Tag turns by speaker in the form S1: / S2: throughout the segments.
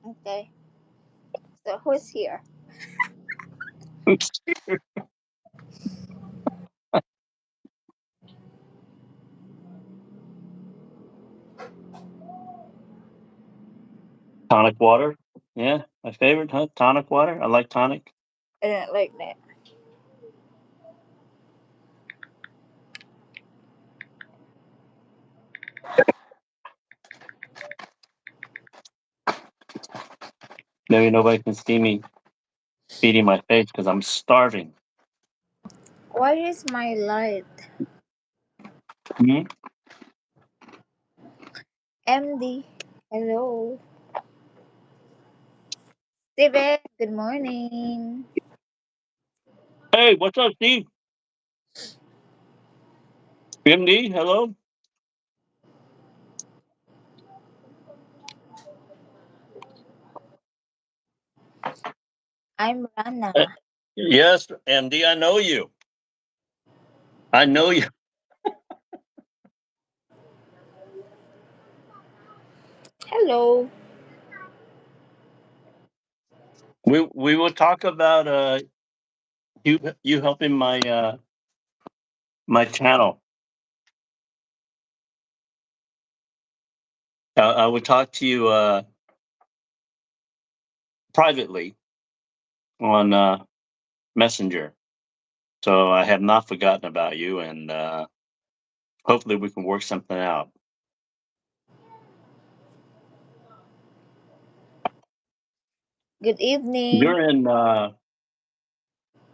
S1: Okay. So who's here?
S2: Tonic water. Yeah, my favorite, huh? Tonic water. I like tonic.
S1: I don't like that.
S2: Maybe nobody can see me feeding my face because I'm starving.
S1: Why is my light?
S2: Mhm.
S1: MD. Hello. Steven, good morning.
S2: Hey, what's up, Steve? MD, hello.
S1: I'm
S2: Uh,
S1: Rana.
S2: yes, MD, I know you. I know you.
S1: Hello.
S2: We will talk about you helping my channel. I would talk to you privately on Messenger. So I have not forgotten about you, and hopefully we can work something out.
S1: Good evening.
S2: You're in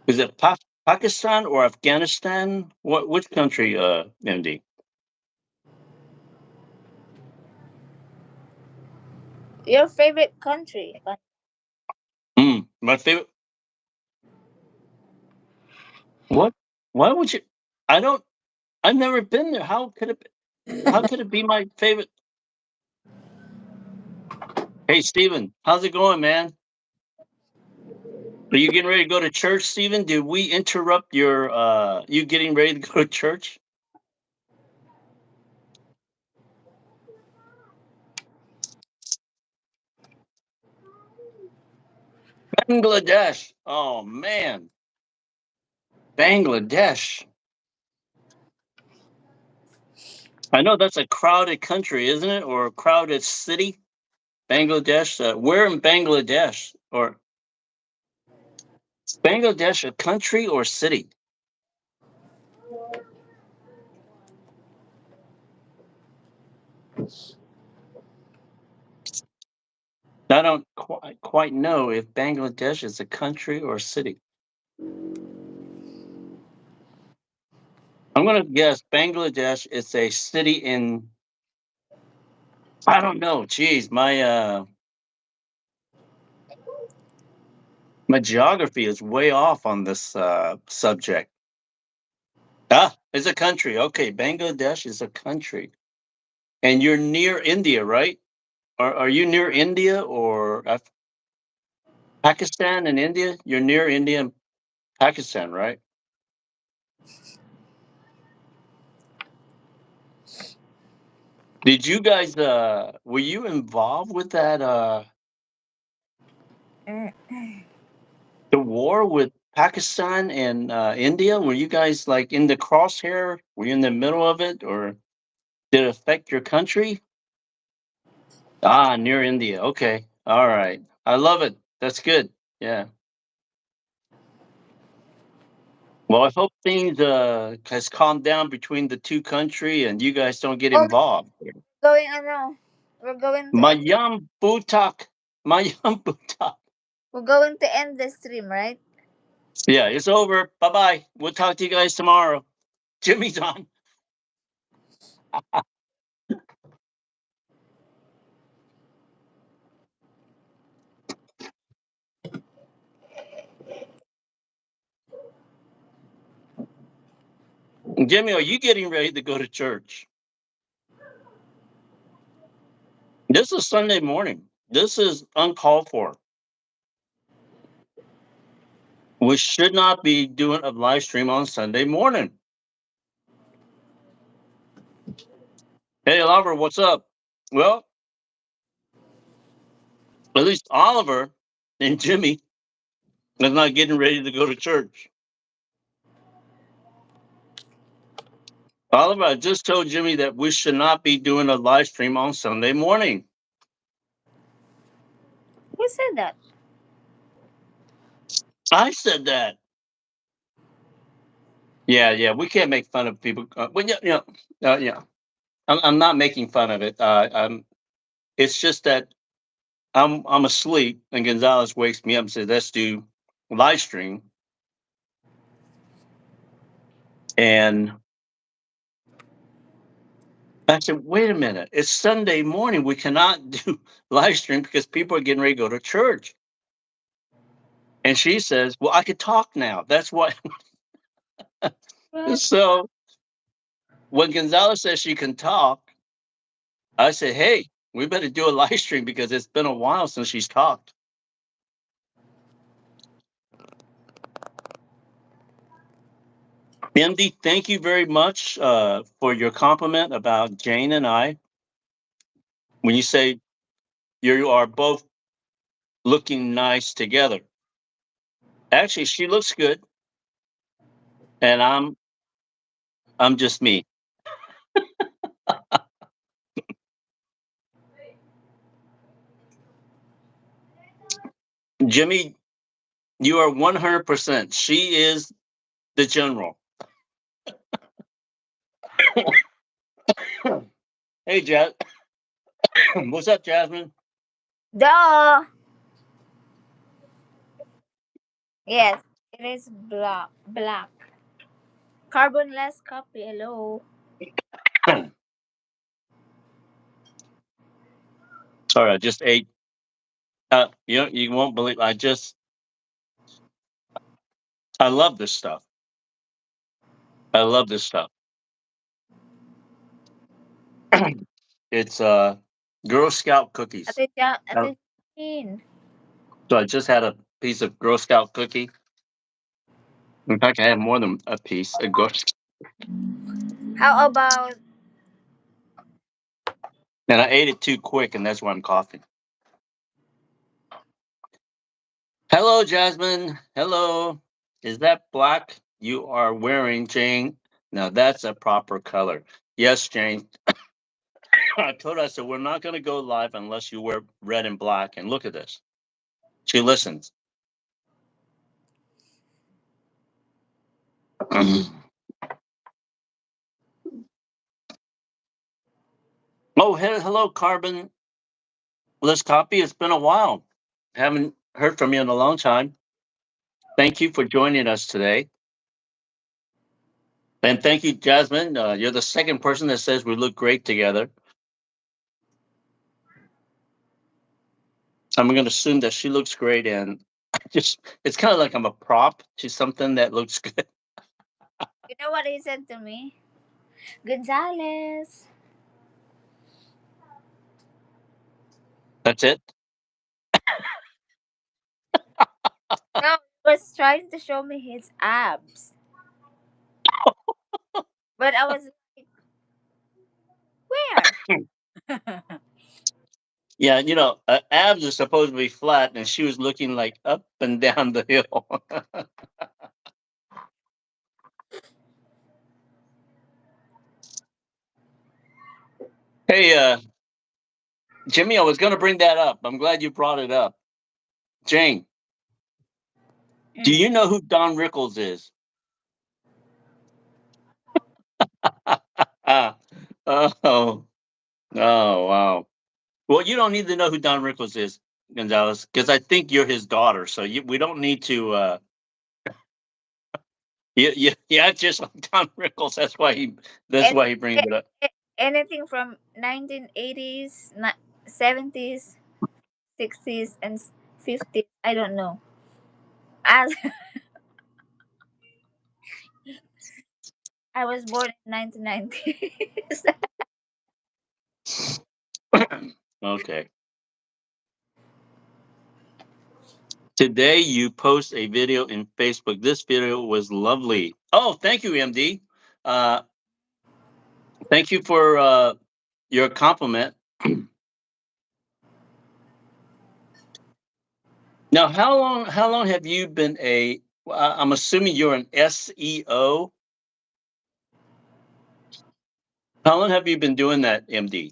S2: is it Pakistan or Afghanistan? What which country, MD?
S1: Your favorite country?
S2: My favorite. What? Why would you? I don't. I've never been there. How could it? How could it be my favorite? Hey, Steven, how's it going, man? Are you getting ready to go to church, Steven? Did we interrupt your you getting ready to go to church? Bangladesh. Oh man, Bangladesh. I know that's a crowded country, isn't it? Or a crowded city? Bangladesh. Where in Bangladesh? Or is Bangladesh a country or city? I don't quite know if Bangladesh is a country or a city. I'm gonna guess Bangladesh is a city in. I don't know. Geez, my geography is way off on this subject. Ah, it's a country. Okay, Bangladesh is a country, and you're near India, right? Are you near India or Pakistan and India? You're near India and Pakistan, right? Did you guys were you involved with that
S1: Mm.
S2: the war with Pakistan and India? Were you guys like in the crosshair? Were you in the middle of it or did it affect your country? Ah, near India. Okay. All right. I love it. That's good. Yeah. Well, I hope things has calmed down between the two country and you guys don't get
S1: Oh,
S2: involved.
S1: going ano? We're going to end.
S2: Mayam butak. Mayam butak.
S1: We're going to end the stream, right?
S2: Yeah, it's over. Bye bye. We'll talk to you guys tomorrow. Jimmy's on. Jimmy, are you getting ready to go to church? This is Sunday morning. This is uncalled for. We should not be doing a live stream on Sunday morning. Hey, Lover, what's up? Well, At least Oliver and Jimmy is not getting ready to go to church. Oliver, I just told Jimmy that we should not be doing a live stream on Sunday morning.
S1: Who said that?
S2: I said that. Yeah, yeah, we can't make fun of people. Well, yeah. I'm not making fun of it. It's just that I'm asleep, and Gonzalez wakes me up and says, "Let's do live stream." And I said, "Wait a minute! It's Sunday morning. We cannot do live stream because people are getting ready to go to church." And she says, "Well, I could talk now. That's why."
S1: What?
S2: So when Gonzalez says she can talk, I said, "Hey, we better do a live stream because it's been a while since she's talked." MD, thank you very much for your compliment about Jane and I. When you say you are both looking nice together, actually, she looks good, and I'm just me. Jimmy, you are 100%. She is the general. Hey, Jazz. What's up, Jasmine?
S1: Duh. Yes, it is black. Black. Carbonless coffee. Hello.
S2: Sorry, I just ate. You won't believe. I love this stuff. I love this stuff. It's Girl Scout cookies. Uh,
S1: Ate Jean.
S2: So I just had a piece of Girl Scout cookie. In fact, I had more than a piece. A Girl,
S1: How about
S2: and I ate it too quick, and that's why I'm coughing. Hello, Jasmine. Hello. Is that black you are wearing, Jane? Now that's a proper color. Yes, Jane. I told her, I said, we're not going to go live unless you wear red and black. And look at this. She listens. Oh, hello, Carbon. Let's copy. It's been a while. Haven't heard from you in a long time. Thank you for joining us today. And thank you, Jasmine. You're the second person that says we look great together. I'm going to assume that she looks great. And just, it's kind of like I'm a prop to something that looks good.
S1: you know what he said to me? Gonzales.
S2: That's it.
S1: No, he was trying to show me his abs. But I was like, where?
S2: Yeah, abs are supposed to be flat, and she was looking like up and down the hill. Hey, Jimmy, I was going to bring that up. I'm glad you brought it up. Jane, do
S1: Mm.
S2: you know who Don Rickles is? oh, oh, wow. Well, you don't need to know who Don Rickles is, Gonzalez, because I think you're his daughter. So we don't need to. Yeah, just like Don Rickles. That's
S1: And
S2: why he brings it up.
S1: anything from 1980s, 70s, 60s, and 50s. I don't know. As I was born in 1990s.
S2: Okay. Today you post a video in Facebook. This video was lovely. Oh, thank you, MD. Uh, thank you for your compliment. Now, how long have you been a I'm assuming you're an SEO. How long have you been doing that, MD?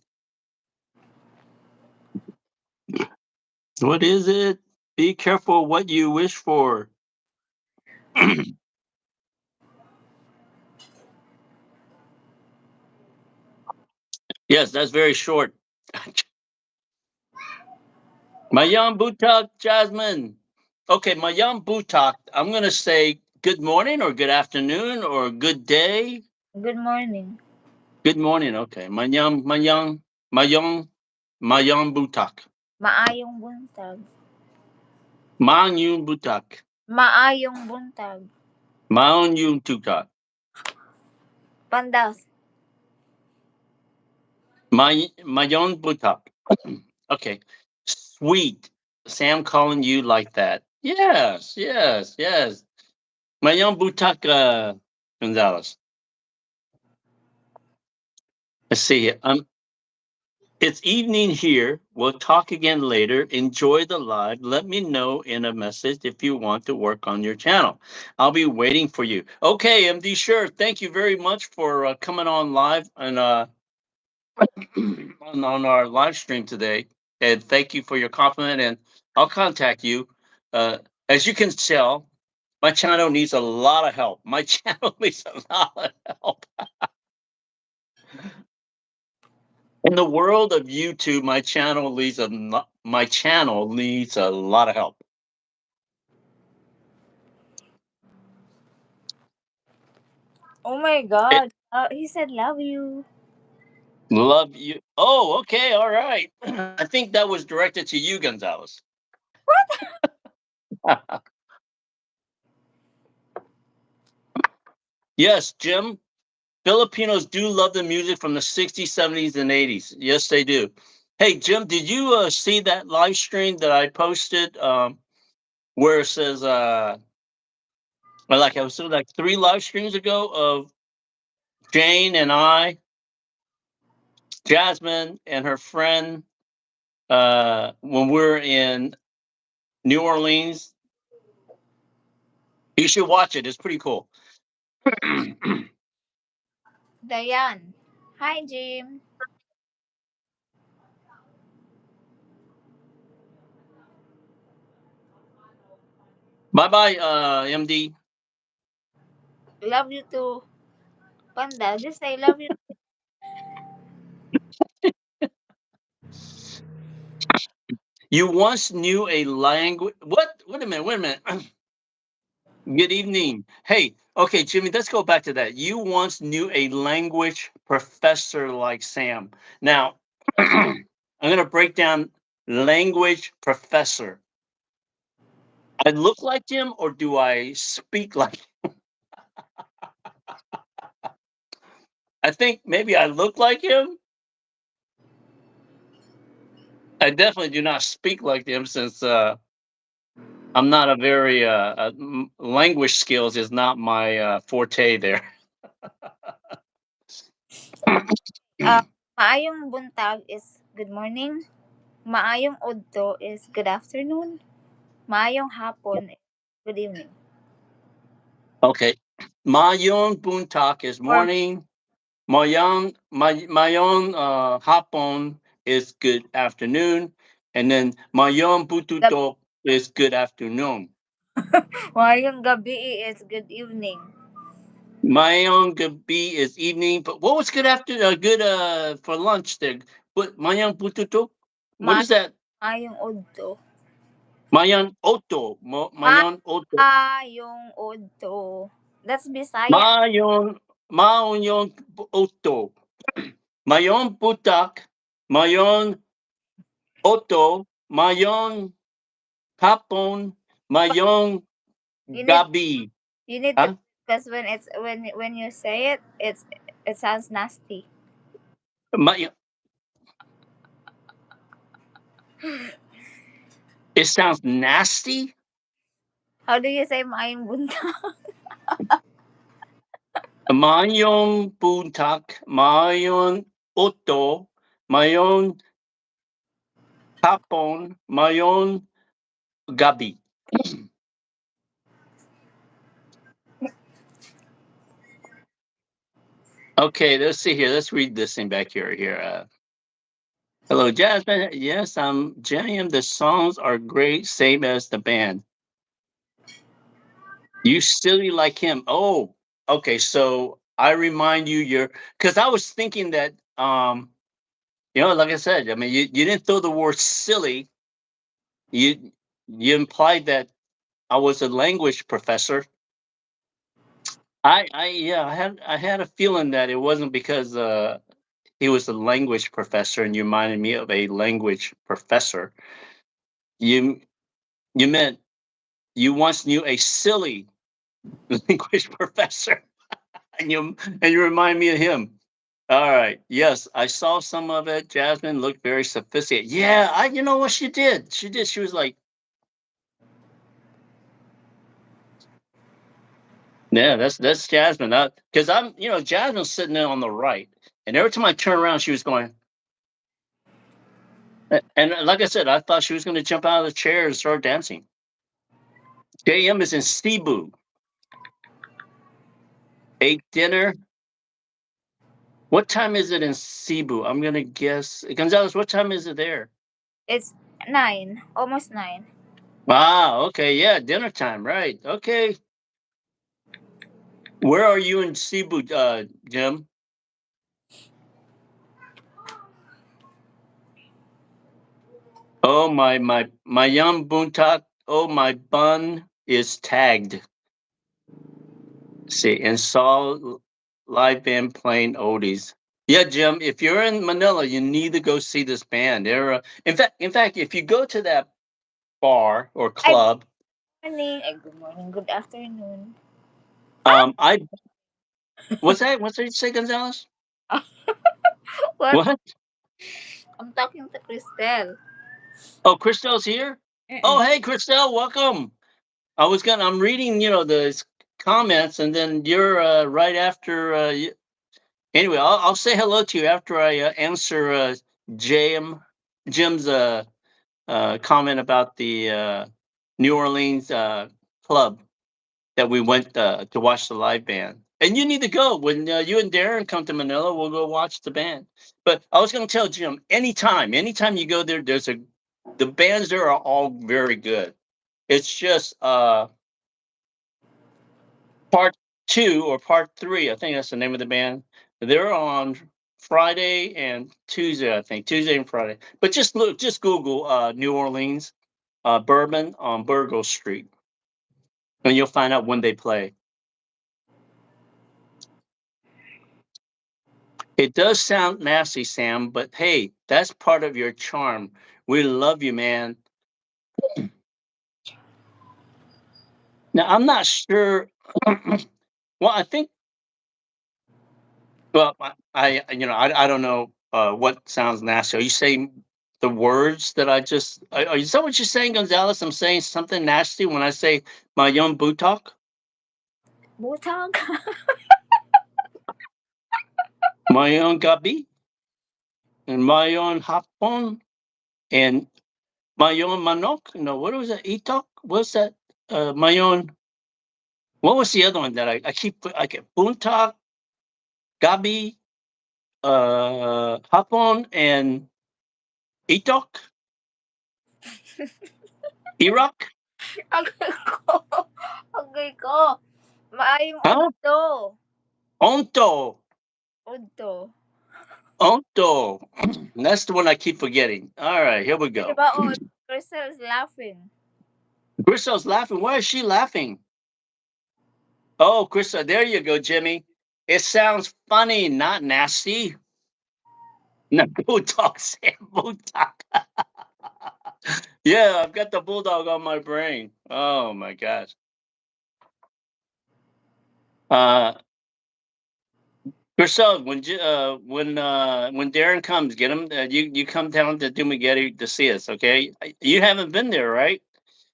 S2: What is it? Be careful what you wish for. Yes, that's very short. Mayam Butak, Jasmine. Okay, Mayam Butak. I'm going to say good morning or good afternoon or good day.
S1: Good morning.
S2: Good morning. Okay. Mayam Butak.
S1: Maayong buntag.
S2: Mayam Butak.
S1: Maayong buntag.
S2: Mayam Tutak.
S1: Pandas.
S2: Mayam Butak. Okay. Sweet. Sam calling you like that. Yes, yes, yes. Mayam Butak Gonzalez. Let's see. It's evening here. We'll talk again later. Enjoy the live. Let me know in a message if you want to work on your channel. I'll be waiting for you. Okay, MD, sure. Thank you very much for coming on live and on our live stream today. And thank you for your compliment. And I'll contact you. Uh, as you can tell, my channel needs a lot of help. My channel needs a lot of help. In the world of YouTube, my channel needs a lot of help.
S1: Oh my
S2: It,
S1: god. He said love you.
S2: love you. Oh, okay, all right. I think that was directed to you, Gonzalez. Yes, Jim. Filipinos do love the music from the 60s, 70s, and 80s. Yes, they do. Hey, Jim, did you see that live stream that I posted where it says, like I was like 3 live streams ago of Jane and I, Jasmine and her friend, when we're in New Orleans? You should watch it. It's pretty cool.
S1: Dayan. Hi, Jim.
S2: Bye bye, MD.
S1: Love you too. Panda, just say love you.
S2: You once knew a language. What? Wait a minute. Wait a minute. Good evening. Hey, okay, Jimmy, let's go back to that. You once knew a language professor like Sam. Now, I'm going to break down language professor. I look like him or do I speak like I think maybe I look like him. I definitely do not speak like him since I'm not a very language skills is not my forte there.
S1: Uh, maayong buntag is good morning. Maayong udto is good afternoon. Maayong hapon is good evening.
S2: Okay. Mayon buntak is
S1: Or
S2: morning. Mayon hapon is good afternoon. And then mayon
S1: gab-
S2: bututok is good afternoon.
S1: maayong gabi is good evening.
S2: Mayon gabi is evening. But what was good after good for lunch there? But mayon bututok? What is that?
S1: Maayong udto.
S2: Mayon oto. Mayon oto.
S1: Maayong udto. That's Bisaya.
S2: Mayon mayon oto. Mayon butak. Mayon oto. Mayon hapon. Mayon
S1: You need
S2: gabi.
S1: you need to
S2: Huh?
S1: because when you say it, it sounds nasty.
S2: May, it sounds nasty.
S1: How do you say maayong bunta?
S2: Mayon butak. Mayon oto. Mayon hapon. Mayon Gabi. Okay, let's see here. Let's read this thing back here. Hello, Jasmine. Yes, I'm Jam. The songs are great, same as the band. You silly like him. Oh, okay. So I remind you, you're because I was thinking that, like I said, I mean, you didn't throw the word silly. You implied that I was a language professor. Yeah, I had a feeling that it wasn't because he was a language professor and you reminded me of a language professor. You you meant you once knew a silly language professor, and you remind me of him. All right. Yes, I saw some of it. Jasmine looked very sophisticated. Yeah, you know what she did? She did. She was like, yeah, that's Jasmine. Because Jasmine's sitting there on the right, and every time I turn around, she was going. And like I said, I thought she was going to jump out of the chair and start dancing. JM is in Cebu. Ate dinner. What time is it in Cebu? I'm gonna guess. Gonzalez, what time is it there?
S1: It's 9, almost 9.
S2: Ah, okay, yeah, dinner time, right? Okay, where are you in Cebu, Jim? Oh my young buntak. Oh, my bun is tagged. See, and saw live band playing oldies. Yeah, Jim. If you're in Manila, you need to go see this band. In fact, if you go to that bar or
S1: Ay,
S2: club,
S1: good morning, good afternoon.
S2: I what's that? What's that you say, Gonzalez?
S1: What?
S2: What?
S1: I'm talking to Cristel.
S2: Oh, Christelle's here.
S1: Mm-mm.
S2: Oh, hey, Christelle, welcome. I'm reading, the comments, and then you're right after. Anyway, I'll say hello to you after I answer Jim Jim's comment about the New Orleans club that we went to watch the live band. And you need to go when you and Darren come to Manila. We'll go watch the band. But I was going to tell Jim, anytime you go there, the bands there are all very good. It's just part two or part three. I think that's the name of the band. They're on Friday and Tuesday. I think Tuesday and Friday. But just Google New Orleans Bourbon on Burgo Street, and you'll find out when they play. It does sound nasty, Sam, but hey, that's part of your charm. We love you, man. Now, I'm not sure. Well, I think. Well, I don't know what sounds nasty. Are you saying the words that I just? Is that what you're saying, Gonzalez? I'm saying something nasty when I say my young butok,
S1: Butag?
S2: my young gabi, and my young hapon, and my young manok. No, what was that? Itok? What's that? My own. What was the other one that I keep? I get buntak, gabi, hapon, and itok, Iraq.
S1: Agay ko. Agay ko. Maayong
S2: Huh?
S1: udto.
S2: Onto.
S1: Udto.
S2: Onto. That's the one I keep forgetting. All right, here we
S1: Di
S2: go.
S1: ba, oh, Crystal is laughing.
S2: Crystal's laughing. Why is she laughing? Oh, Crystal, there you go, Jimmy. It sounds funny, not nasty. No, bulldog, Sam, bulldog. Yeah, I've got the bulldog on my brain. Oh my gosh. Uh, Crystal, when Darren comes, get him. You come down to Dumaguete to see us, okay? You haven't been there, right?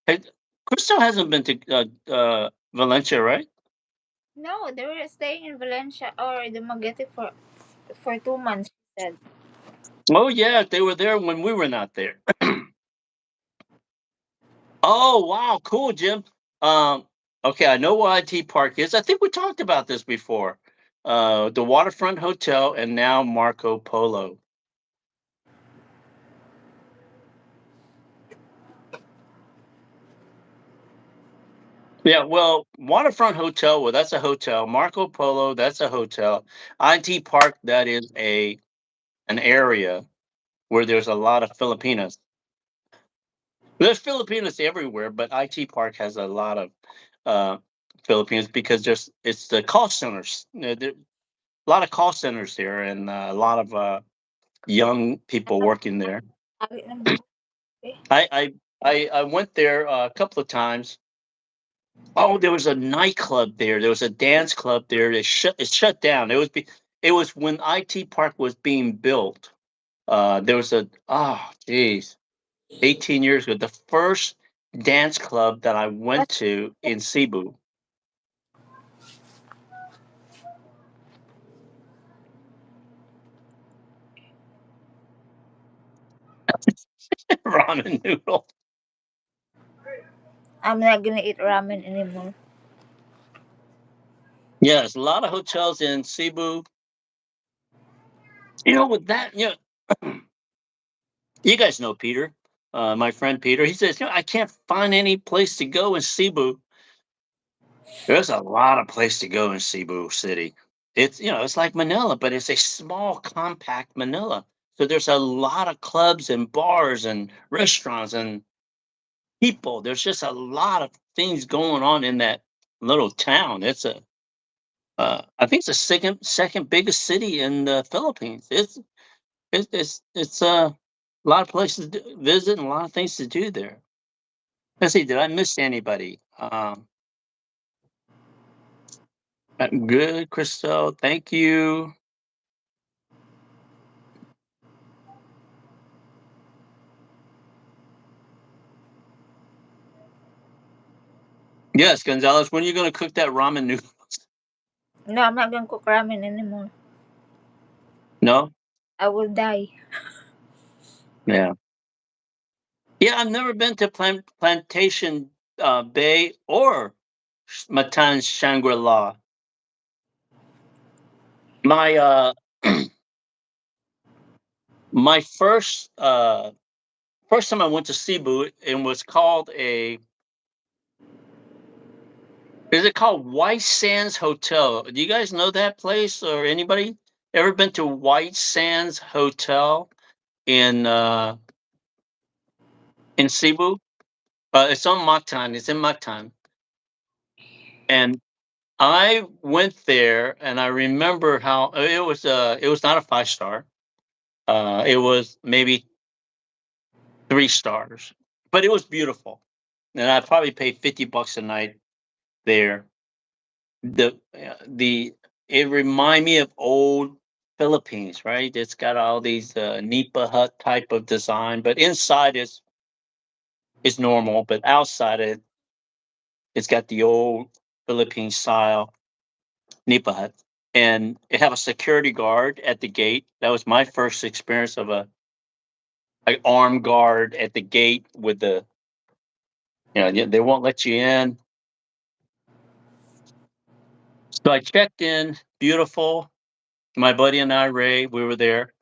S2: Hey, Crystal hasn't been to Valencia, right?
S1: No, they were staying in Valencia or the Magete for 2 months, she said.
S2: Oh yeah, they were there when we were not there. Oh, wow, cool, Jim. Um, okay, I know what IT Park is. I think we talked about this before. The Waterfront Hotel and now Marco Polo. Yeah, well, Waterfront Hotel, well, that's a hotel. Marco Polo, that's a hotel. IT Park, that is a an area where there's a lot of Filipinos. There's Filipinos everywhere, but IT Park has a lot of uh, Filipinos because there's it's the call centers. There a lot of call centers there, and a lot of young people working there.
S1: Lawi ng buhok, eh.
S2: I I I went there a couple of times. Oh, there was a nightclub there. There was a dance club there. It shut down. It was when IT Park was being built. There was a geez, 18 years ago. The first dance club that I went
S1: Basta
S2: to in Cebu. Ramen noodle.
S1: I'm not gonna eat ramen anymore.
S2: Yes, a lot of hotels in Cebu. With that, you guys know Peter, my friend Peter. He says, I can't find any place to go in Cebu. There's a lot of place to go in Cebu City. It's like Manila, but it's a small, compact Manila. So there's a lot of clubs and bars and restaurants and people. There's just a lot of things going on in that little town. I think it's the second biggest city in the Philippines. It's a lot of places to visit and a lot of things to do there. Let's see, did I miss anybody? Good, Crystal. Thank you. Yes, Gonzalez. When are you going to cook that ramen noodles?
S1: No, I'm not gonna cook ramen anymore.
S2: No.
S1: I will die.
S2: Yeah. Yeah, I've never been to Plantation Bay or Matan Shangri La. My my first time I went to Cebu and was called a is it called White Sands Hotel? Do you guys know that place or anybody ever been to White Sands Hotel in in Cebu? It's on Mactan. It's in Mactan. And I went there and I remember how it was not a 5 star. It was maybe 3 stars. But it was beautiful. And I probably paid $50 a night there. The it remind me of old Philippines, right? It's got all these nipa hut type of design, but inside is normal, but outside it's got the old Philippine style nipa hut. And it have a security guard at the gate. That was my first experience of a armed guard at the gate with they won't let you in. So I checked in, beautiful. My buddy and I, Ray, we were there.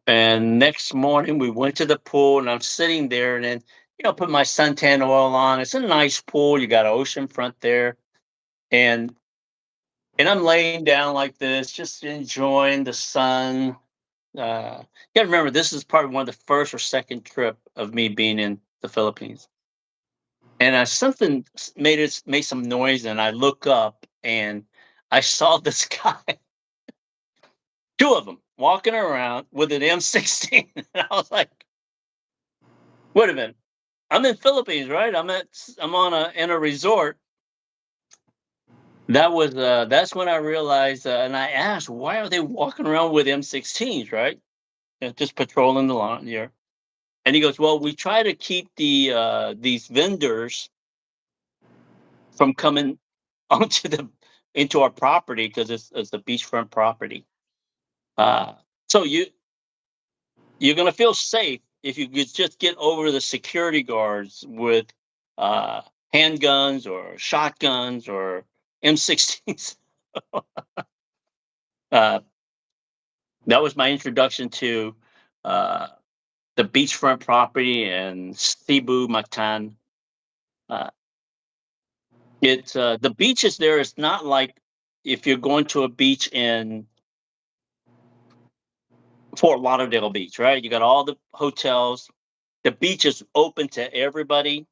S2: And next morning we went to the pool and I'm sitting there and then, put my suntan oil on. It's a nice pool. You got an ocean front there. And I'm laying down like this, just enjoying the sun. You gotta remember this is probably one of the first or second trip of me being in the Philippines. And something made some noise and I look up and I saw this guy, two of them walking around with an M16. And I was like, wait a minute. I'm in Philippines, right? I'm on a in a resort. That's when I realized, and I asked, why are they walking around with M16s, right? Just patrolling the lawn here. And he goes, well, we try to keep these vendors from coming onto the into our property because it's a beachfront property. Uh, so you're gonna feel safe. if you could just get over the security guards with uh, handguns or shotguns or M16s. Uh, that was my introduction to uh, the beachfront property in Cebu, Mactan. Uh, it's the beaches there is not like if you're going to a beach in Fort Lauderdale Beach, right? You got all the hotels. The beach is open to everybody.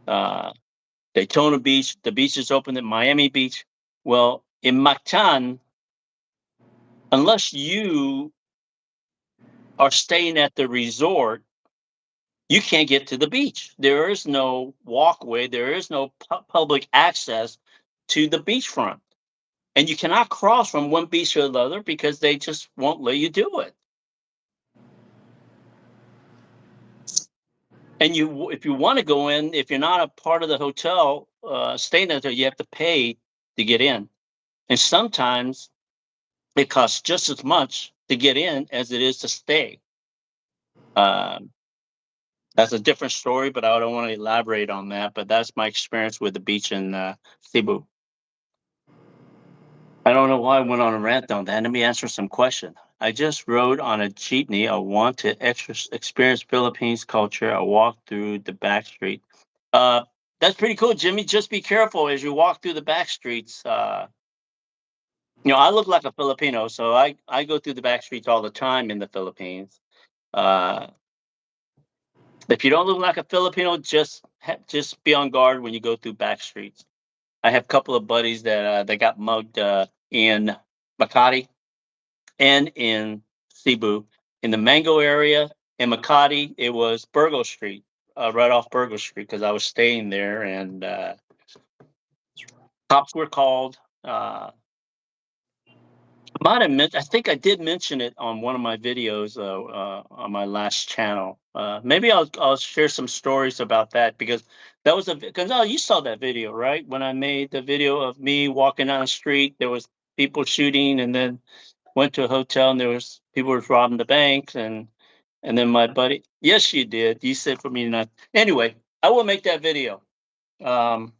S2: Uh, Daytona Beach, the beach is open at Miami Beach. Well, in Mactan, unless you are staying at the resort, you can't get to the beach. There is no walkway, there is no public access to the beachfront. And you cannot cross from one beach to another because they just won't let you do it. And you, if you want to go in, if you're not a part of the hotel staying there, you have to pay to get in. And sometimes it costs just as much to get in as it is to stay. Um, that's a different story, but I don't want to elaborate on that. But that's my experience with the beach in Cebu. I don't know why I went on a rant on that. Let me answer some questions. I just rode on a jeepney. I want to experience Philippines culture. I walked through the back street. Uh, that's pretty cool, Jimmy. Just be careful as you walk through the back streets. I look like a Filipino, so I go through the back streets all the time in the Philippines. Uh, if you don't look like a Filipino, just be on guard when you go through back streets. I have a couple of buddies that got mugged in Makati and in Cebu. In the Mango area in Makati, it was Burgo Street, right off Burgo Street, because I was staying there, and cops were called. I think I did mention it on one of my videos on my last channel. Maybe I'll share some stories about that because that was because you saw that video, right? When I made the video of me walking down the street, there was people shooting, and then went to a hotel and there was people was robbing the banks, and then my buddy, yes, you did. You said for me not. Anyway, I will make that video. Um,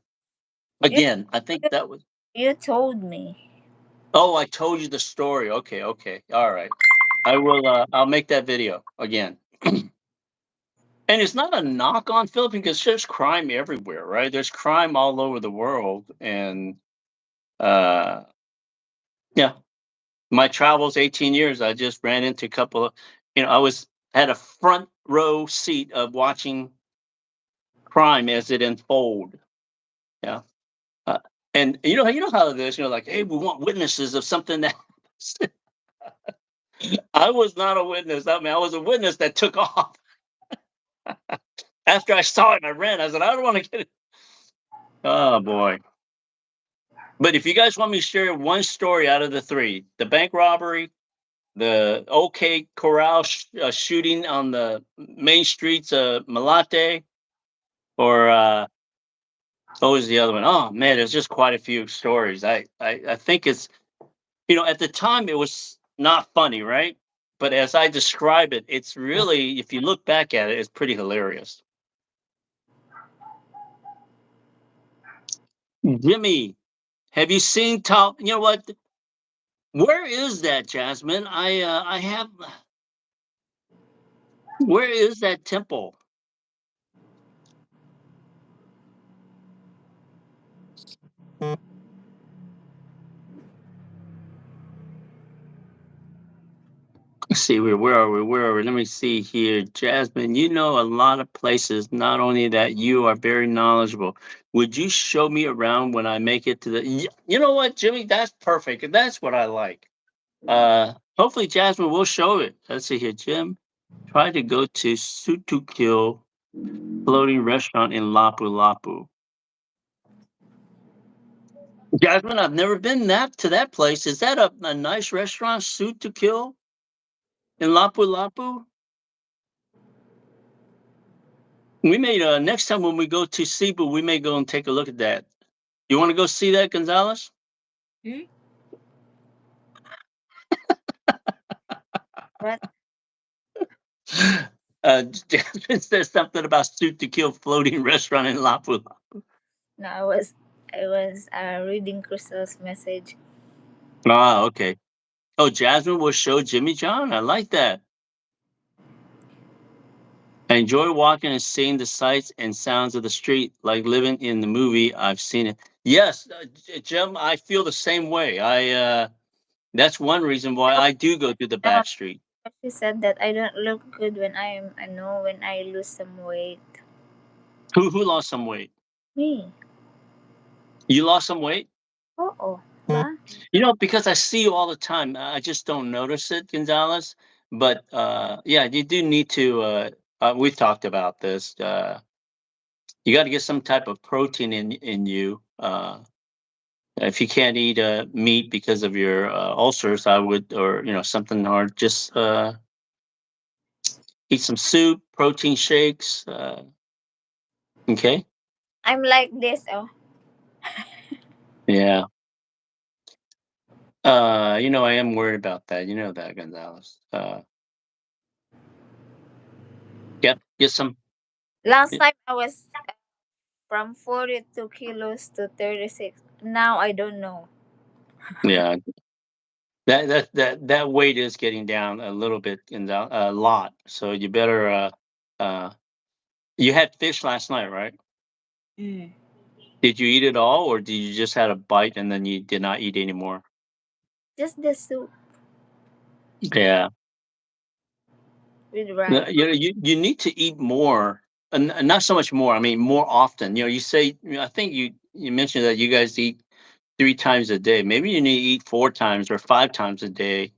S1: You
S2: again, I think
S1: you,
S2: that was.
S1: you told me.
S2: Oh, I told you the story. Okay, okay. All right. I will I'll make that video again. And it's not a knock on Philippines because there's crime everywhere, right? There's crime all over the world. And uh yeah, my travels 18 years, I just ran into a couple of I was had a front row seat of watching crime as it unfold. Yeah. Uh, and you know how it is, like, hey, we want witnesses of something that I was not a witness. I mean, I was a witness that took off. After I saw it and I ran, I said, I don't want to get it. Oh boy. But if you guys want me to share one story out of the three, the bank robbery, the OK Corral shooting on the main streets of Malate, or what was the other one? Oh man, there's just quite a few stories. I think it's at the time it was not funny, right? But as I describe it, it's really, if you look back at it, it's pretty hilarious. Jimmy, have you seen Top? You know what? Where is that, Jasmine? I have. Where is that temple? Let's see, where are we? Where are we? Let me see here, Jasmine. You know a lot of places. Not only that, you are very knowledgeable. Would you show me around when I make it to the? You know what, Jimmy? That's perfect. That's what I like. Hopefully, Jasmine will show it. Let's see here, Jim. Try to go to Sutukil floating restaurant in Lapu Lapu. Jasmine, I've never been that place. Is that a nice restaurant, Suit to Kill in Lapu Lapu? We may next time when we go to Cebu, we may go and take a look at that. You want to go see that, Gonzalez?
S1: Hmm? What?
S2: Jasmine says something about Suit to Kill floating restaurant in Lapu.
S1: No, I was reading Crystal's message.
S2: Ah, okay. Oh, Jasmine will show Jimmy John. I like that. I enjoy walking and seeing the sights and sounds of the street, like living in the movie. I've seen it. Yes, Jim, I feel the same way. That's one reason why
S1: No,
S2: I do go to the
S1: no.
S2: back street.
S1: She said that I don't look good when I know when I lose some weight.
S2: Who lost some weight?
S1: Me.
S2: You lost some weight?
S1: Oo. Ba?
S2: Because I see you all the time. I just don't notice it, Gonzalez. But yeah, you do need to. We've talked about this. You got to get some type of protein in you. If you can't eat meat because of your ulcers, I would, or something, or just eat some soup, protein shakes. Okay.
S1: I'm like this. Oh.
S2: Yeah. I am worried about that. You know that, Gonzalez. Yep. Get some.
S1: Last time I was from 42 kilos to 36. Now I don't know.
S2: Yeah. That weight is getting down a little bit in a lot. So you better. Uh, you had fish last night, right?
S1: Mm.
S2: Did you eat it all, or did you just had a bite and then you did not eat anymore?
S1: Just the soup
S2: Yeah.
S1: with rice.
S2: You need to eat more, and not so much more. I mean, more often. You say. I think you mentioned that you guys eat 3 times a day. Maybe you need to eat 4 times or 5 times a day.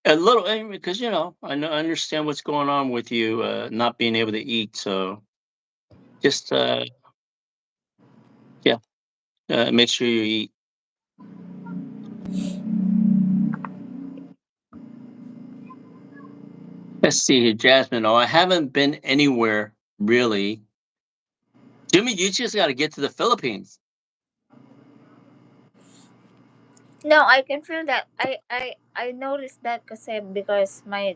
S2: A little, because I understand what's going on with you, not being able to eat. So just yeah, make sure you eat. Let's see here, Jasmine. Oh, I haven't been anywhere really. Jimmy, you just got to get to the Philippines.
S1: No, I can feel that. I noticed that because my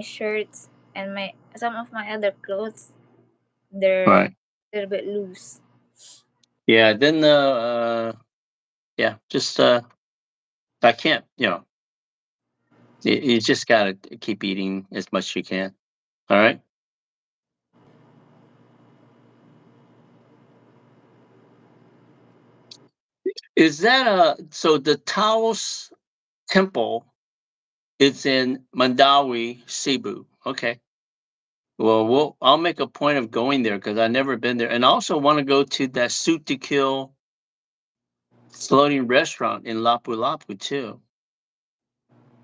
S1: shirts and my some of my other clothes they're
S2: Right.
S1: a little bit loose.
S2: Yeah. Then yeah, just I can't. You just got to keep eating as much as you can. All right. Is that so? The Taos Temple. It's in Mandawi, Cebu. Okay. Well, I'll make a point of going there because I've never been there, and I also want to go to that Suit to Kill floating restaurant in Lapu Lapu too.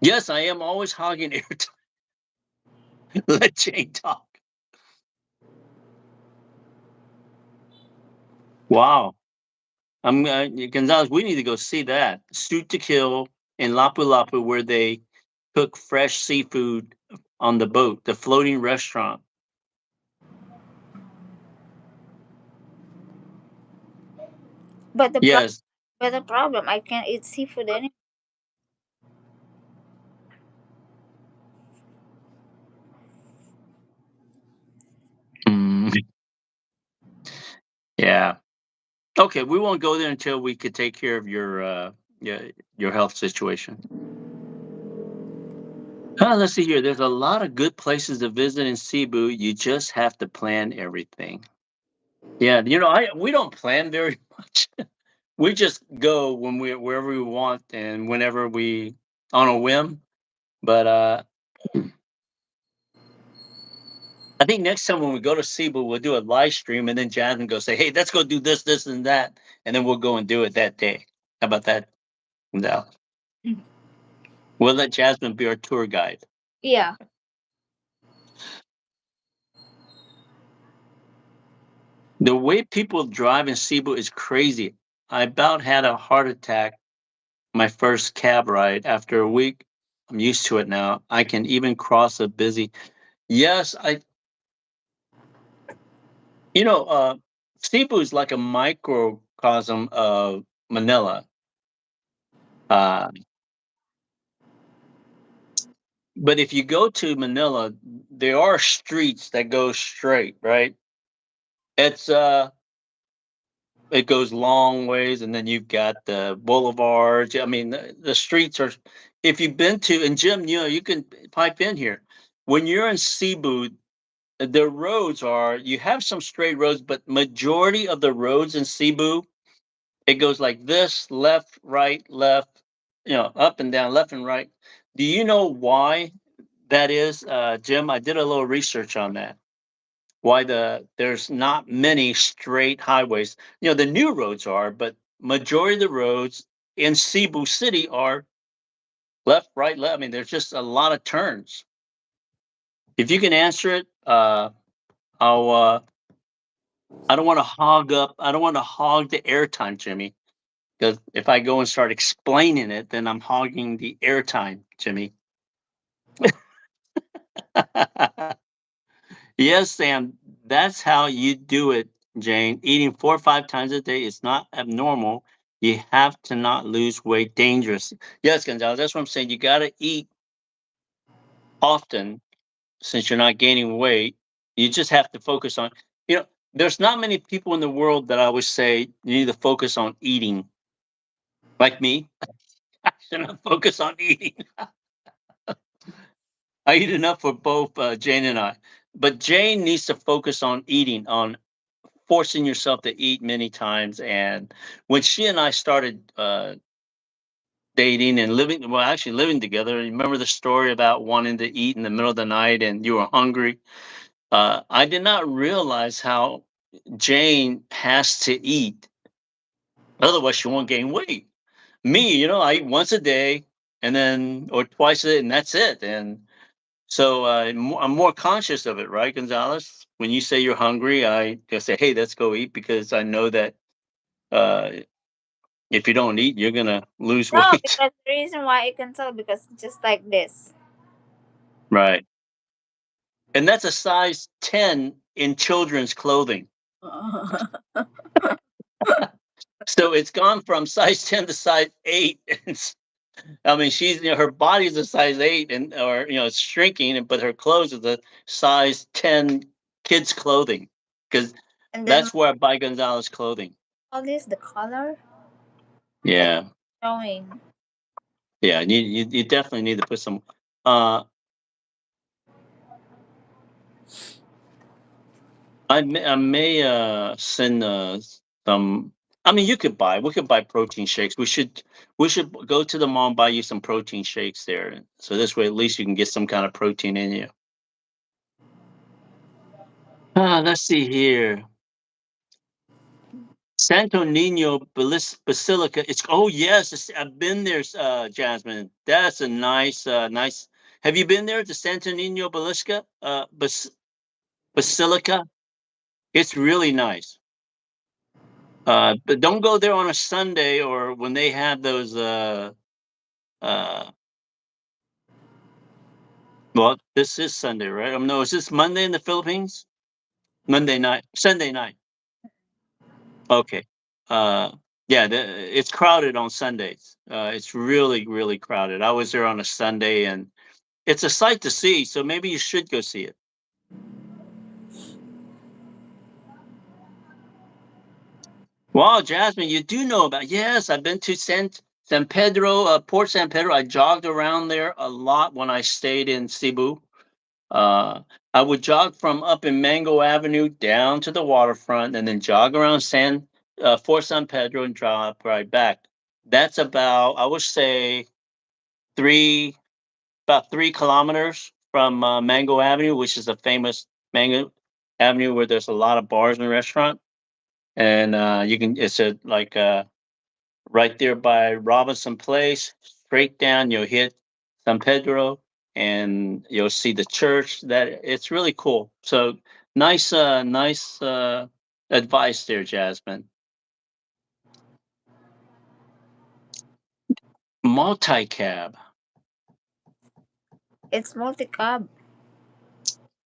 S2: Yes, I am always hogging airtime. Let Jane talk. Wow. Gonzalez. We need to go see that Suit to Kill in Lapu Lapu, where they cook fresh seafood on the boat, the floating restaurant.
S1: But the pro-
S2: Yes.
S1: but the problem I can't eat seafood anymore.
S2: Mm, yeah. Okay, we won't go there until we could take care of your health situation. Let's see here. There's a lot of good places to visit in Cebu. You just have to plan everything. Yeah, I we don't plan very much. We just go wherever we want and whenever we on a whim. But I think next time when we go to Cebu, we'll do a live stream and then Jasmine go say, "Hey, let's go do this, this, and that," and then we'll go and do it that day. How about that? No, we'll let Jasmine be our tour guide.
S1: Yeah.
S2: The way people drive in Cebu is crazy. I about had a heart attack my first cab ride. After a week, I'm used to it now. I can even cross a busy. Yes, Cebu is like a microcosm of Manila. Uh, But if you go to Manila, there are streets that go straight, right? It's it goes long ways, and then you've got the boulevards. I mean, the streets are. If you've been to, and Jim, you know, you can pipe in here. When you're in Cebu, the roads are. You have some straight roads, but majority of the roads in Cebu, it goes like this: left, right, left. You know, up and down, left and right. Do you know why that is, Jim? I did a little research on that. Why there's not many straight highways. You know, the new roads are, but majority of the roads in Cebu City are left, right, left. I mean, there's just a lot of turns. If you can answer it, I'll. I don't want to hog up. I don't want to hog the airtime, Jimmy. Because if I go and start explaining it, then I'm hogging the airtime, Jimmy. Yes, Sam. That's how you do it, Jane. Eating 4 or 5 times a day is not abnormal. You have to not lose weight. Dangerous. Yes, Gonzalez. That's what I'm saying. You got to eat often since you're not gaining weight. You just have to focus on. You know, there's not many people in the world that I would say you need to focus on eating. Like me, I should not focus on eating. I eat enough for both Jane and I. But Jane needs to focus on eating, on forcing yourself to eat many times. And when she and I started dating and living, well, actually living together, remember the story about wanting to eat in the middle of the night and you were hungry? I did not realize how Jane has to eat, otherwise she won't gain weight. Me, you know, I eat once a day and then or twice a day, and that's it. And so I'm more conscious of it, right, Gonzalez? When you say you're hungry, I just say, "Hey, let's go eat," because I know that uh, if you don't eat, you're gonna lose
S1: No,
S2: weight.
S1: because the reason why I can tell because just like this.
S2: Right. And that's a size 10 in children's clothing. So it's gone from size 10 to size 8. I mean, she's, you know, her body's a size 8 and, or, you know, it's shrinking, but her clothes is a size 10 kids clothing because
S1: And then
S2: that's where I buy Gonzalez clothing.
S1: all this, the color, like
S2: Yeah.
S1: showing.
S2: Yeah. You definitely need to put some, uh, I may send some. I mean, you could buy. We could buy protein shakes. We should go to the mall and buy you some protein shakes there. So this way, at least you can get some kind of protein in you. Let's see here. Santo Nino Basilica. It's yes. I've been there, Jasmine. That's a nice. Have you been there to Santo Nino Basilica? Basilica. It's really nice. But don't go there on a Sunday or when they have those. Uh, well, this is Sunday, right? No, is this Monday in the Philippines? Monday night, Sunday night. Okay. Uh, yeah, it's crowded on Sundays. It's really crowded. I was there on a Sunday, and it's a sight to see. So maybe you should go see it. Wow, Jasmine, you do know about? Yes, I've been to San Pedro, Port San Pedro. I jogged around there a lot when I stayed in Cebu. Uh, I would jog from up in Mango Avenue down to the waterfront, and then jog around Fort San Pedro, and drop right back. That's about, I would say, three about 3 kilometers from Mango Avenue, which is a famous Mango Avenue where there's a lot of bars and restaurants. And you can, it's a like right there by Robinson Place. Straight down, you'll hit San Pedro, and you'll see the church. That it's really cool. So nice advice there, Jasmine. Multi-cab,
S1: It's multi-cab.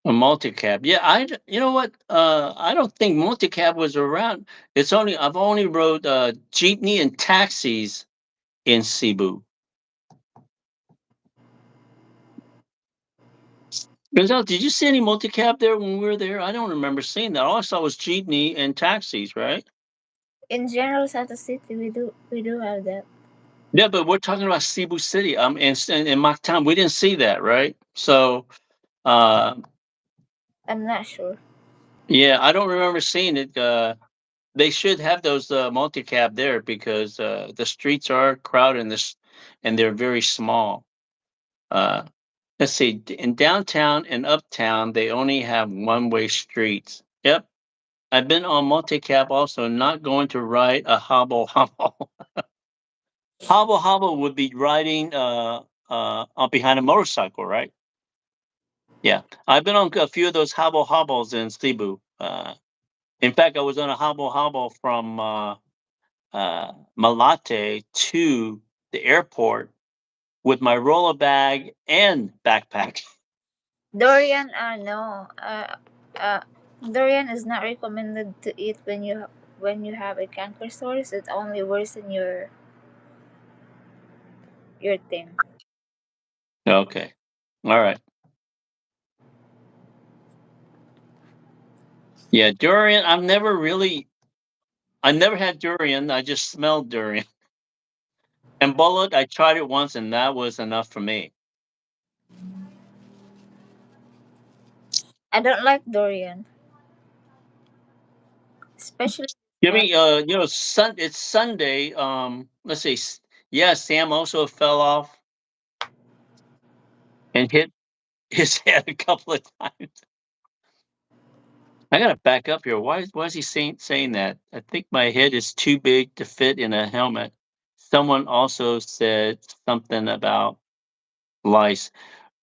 S2: a multi-cab. Yeah, you know what? I don't think multi-cab was around. I've only rode jeepney and taxis in Cebu. Gonzalo, did you see any multicab there when we were there? I don't remember seeing that. All I saw was jeepney and taxis, right?
S1: In general, Santa City, we do have that.
S2: Yeah, but we're talking about Cebu City. In Mactan, we didn't see that, right? So, uh,
S1: I'm not sure.
S2: yeah, I don't remember seeing it. They should have those multicab there because the streets are crowded and they're very small. Uh, let's see, in downtown and uptown, they only have one-way streets. Yep, I've been on multicab also, not going to ride a hobble hobble. Hobble hobble would be riding on behind a motorcycle, right? Yeah, I've been on a few of those hobble hobbles in Cebu. In fact, I was on a hobble hobble from Malate to the airport with my roller bag and backpack.
S1: Durian, no. Durian is not recommended to eat when you have a canker sores. It only worsen your thing.
S2: Okay, all right. Yeah, durian. I never had durian. I just smelled durian. And bullet, I tried it once, and that was enough for me.
S1: I don't like durian, especially
S2: Give
S1: smell.
S2: me, it's Sunday. Let's see. Yeah, Sam also fell off and hit his head a couple of times. I gotta back up here. Why is he saying that? I think my head is too big to fit in a helmet. Someone also said something about lice.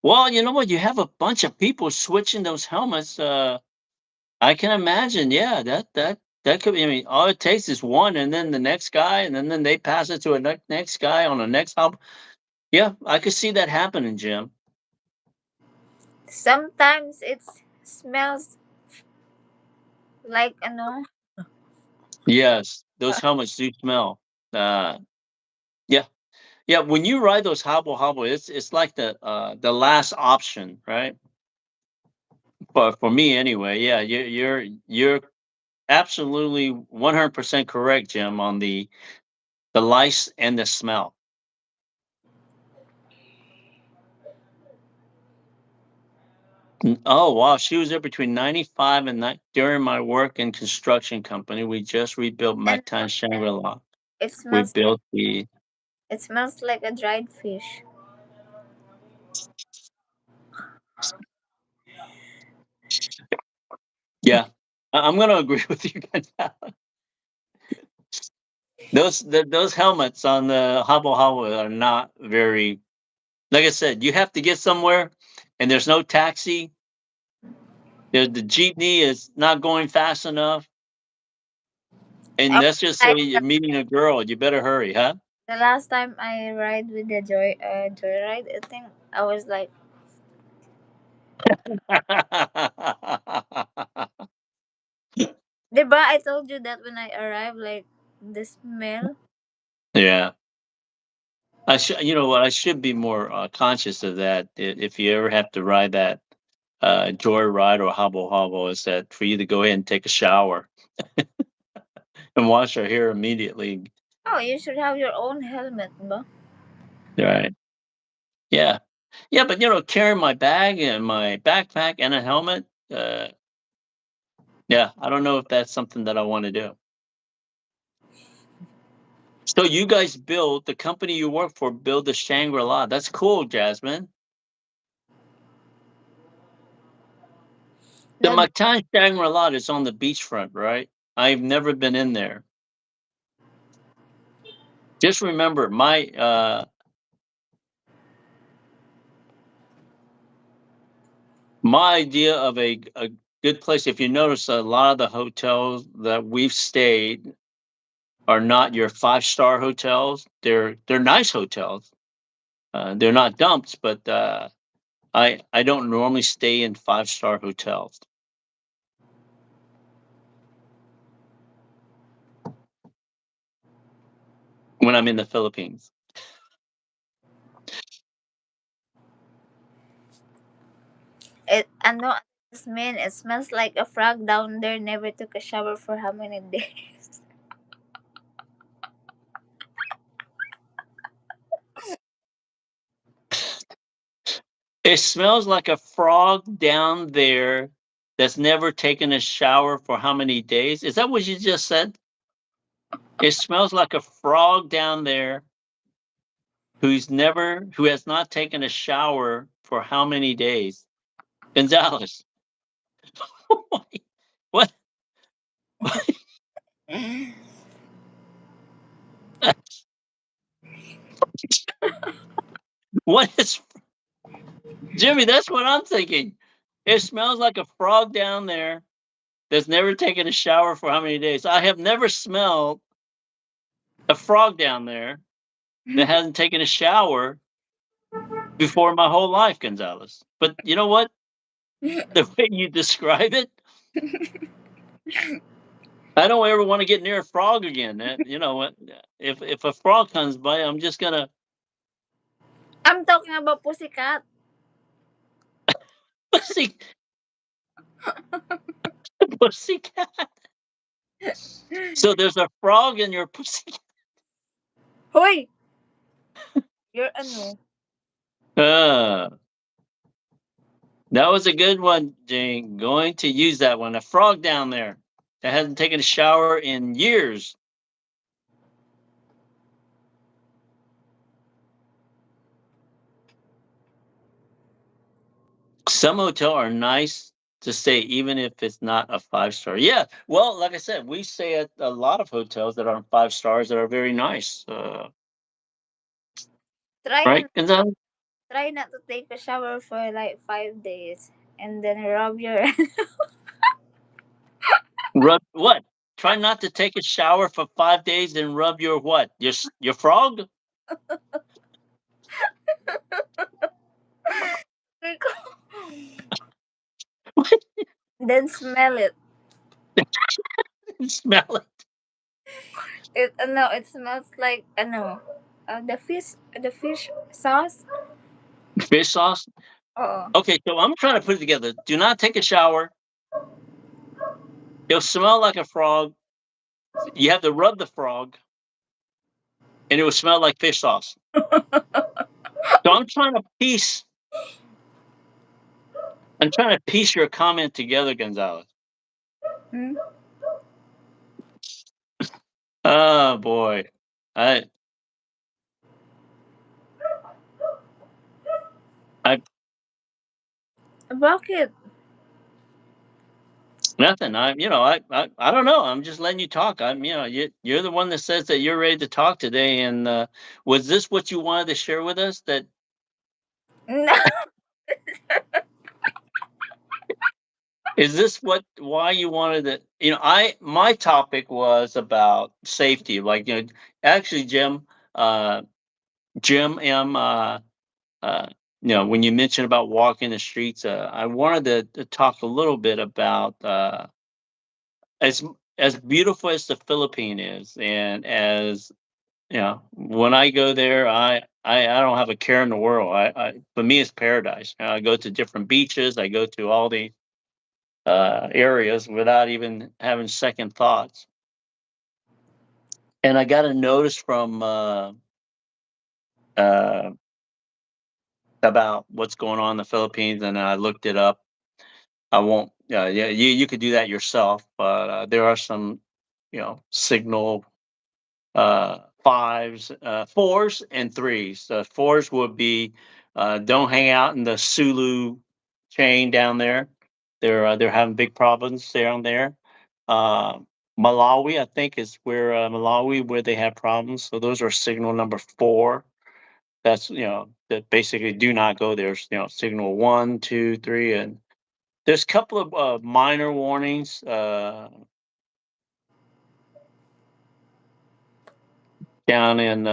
S2: Well, you know what? You have a bunch of people switching those helmets. I can imagine. Yeah, that could be. I mean, all it takes is one, and then the next guy, and then they pass it to a next guy on the next helmet. Yeah, I could see that happening, Jim.
S1: Sometimes it smells like ano.
S2: Yes, those helmets do smell. Uh, yeah, yeah. When you ride those hobble hobble, it's like the last option, right? But for me anyway, yeah, you're absolutely 100% correct, Jim, on the lice and the smell. Oh wow, she was there between 95 and during my work in construction company. We just rebuilt
S1: And
S2: Mactan Shangri-La.
S1: it
S2: We
S1: smells
S2: built the
S1: it smells like a dried fish.
S2: yeah. I'm gonna agree with you guys. Those helmets on the hobble hobble are not very. Like I said, you have to get somewhere, and there's no taxi. The jeepney is not going fast enough, and
S1: I
S2: let's just say
S1: like
S2: you're meeting a girl. You better hurry, huh?
S1: the last time I ride with the joyride, I think I was like, diba? I told you that when I arrived, like the smell.
S2: yeah. I should, you know what? I should be more conscious of that. If you ever have to ride that joyride or hobble hobble, is that for you to go ahead and take a shower and wash your hair immediately.
S1: Oh, you should have your own helmet, ba?
S2: Right? Yeah, yeah. But carrying my bag and my backpack and a helmet. Yeah, I don't know if that's something that I want to do. So you guys build the company you work for, build the Shangri La. That's cool, Jasmine. The
S1: No,
S2: Mactan Shangri La is on the beachfront, right? I've never been in there. Just remember, my idea of a good place. If you notice, a lot of the hotels that we've stayed are not your five-star hotels. They're nice hotels. They're not dumps, but I don't normally stay in five-star hotels when I'm in the Philippines.
S1: This mean it smells like a frog down there never took a shower for how many days?
S2: It smells like a frog down there that's never taken a shower for how many days? Is that what you just said? It smells like a frog down there who has not taken a shower for how many days? Gonzalez. what what is Jimmy, that's what I'm thinking. It smells like a frog down there that's never taken a shower for how many days? I have never smelled a frog down there that hasn't taken a shower before my whole life, Gonzalez. But you know what? The way you describe it, I don't ever want to get near a frog again. You know what? If a frog comes by, I'm just gonna
S1: I'm talking about pussycat.
S2: pussy pussycat. So there's a frog in your pussy.
S1: Hoy! You're ano?
S2: Uh, that was a good one, Jane. Going to use that one. A frog down there that hasn't taken a shower in years. Some hotel are nice to stay, even if it's not a 5 star. Yeah, well, like I said, we stay at a lot of hotels that aren't 5 stars that are very nice.
S1: Try
S2: Right?
S1: ano,
S2: And then
S1: try not to take a shower for like 5 days and then rub your
S2: rub what? Try not to take a shower for 5 days and rub your what? Your frog? What?
S1: then smell it.
S2: Smell it.
S1: It smells like the fish sauce.
S2: Fish sauce.
S1: Oo.
S2: Okay, so I'm trying to put it together. Do not take a shower. It'll smell like a frog. You have to rub the frog, and it will smell like fish sauce. So I'm trying to piece your comment together, Gonzalez.
S1: Hmm?
S2: Oh boy. I I
S1: Bakit?
S2: nothing. I don't know. I'm just letting you talk. You're the one that says that you're ready to talk today. And was this what you wanted to share with us? That
S1: No.
S2: is this what why you wanted to? I my topic was about safety. Like actually, uh, Jim M. Uh, when you mentioned about walking the streets, I wanted to talk a little bit about as as beautiful as the Philippine is, and as when I go there, I don't have a care in the world. For me, it's paradise. I go to different beaches. I go to all the areas without even having second thoughts. And I got a notice from uh, about what's going on in the Philippines, and I looked it up. I won't. Yeah, you could do that yourself, but there are some, signal fives, fours, and threes. Fours would be don't hang out in the Sulu chain down there. They're having big problems down there. Uh, Malawi, I think, is where they have problems. So those are signal number four. That's that basically do not go there. Signal one, two, three, and there's a couple of minor warnings down in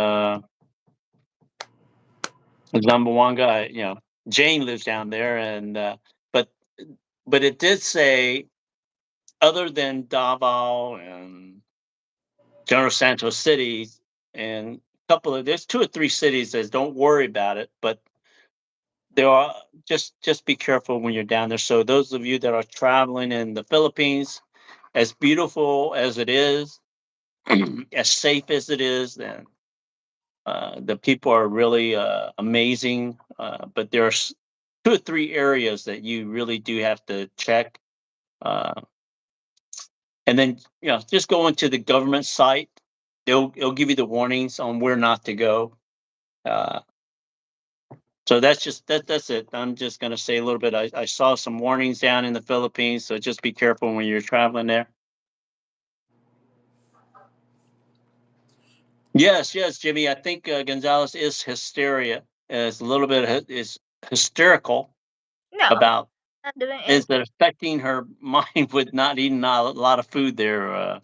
S2: Zamboanga. Jane lives down there, and but but it did say other than Davao and General Santos cities, and there's two or three cities that don't worry about it, but there are just be careful when you're down there. So those of you that are traveling in the Philippines, as beautiful as it is, as safe as it is, then the people are really amazing. But there's two or three areas that you really do have to check. Uh, and then just go into the government site. It'll give you the warnings on where not to go. Uh, so that's it. I'm just gonna say a little bit. I saw some warnings down in the Philippines, so just be careful when you're traveling there. Yes, yes, Jimmy. I think Gonzalez is hysteria. Is a little bit is hysterical
S1: No, I'm
S2: about
S1: not doing
S2: is
S1: anything.
S2: it affecting her mind with not eating a lot of food there.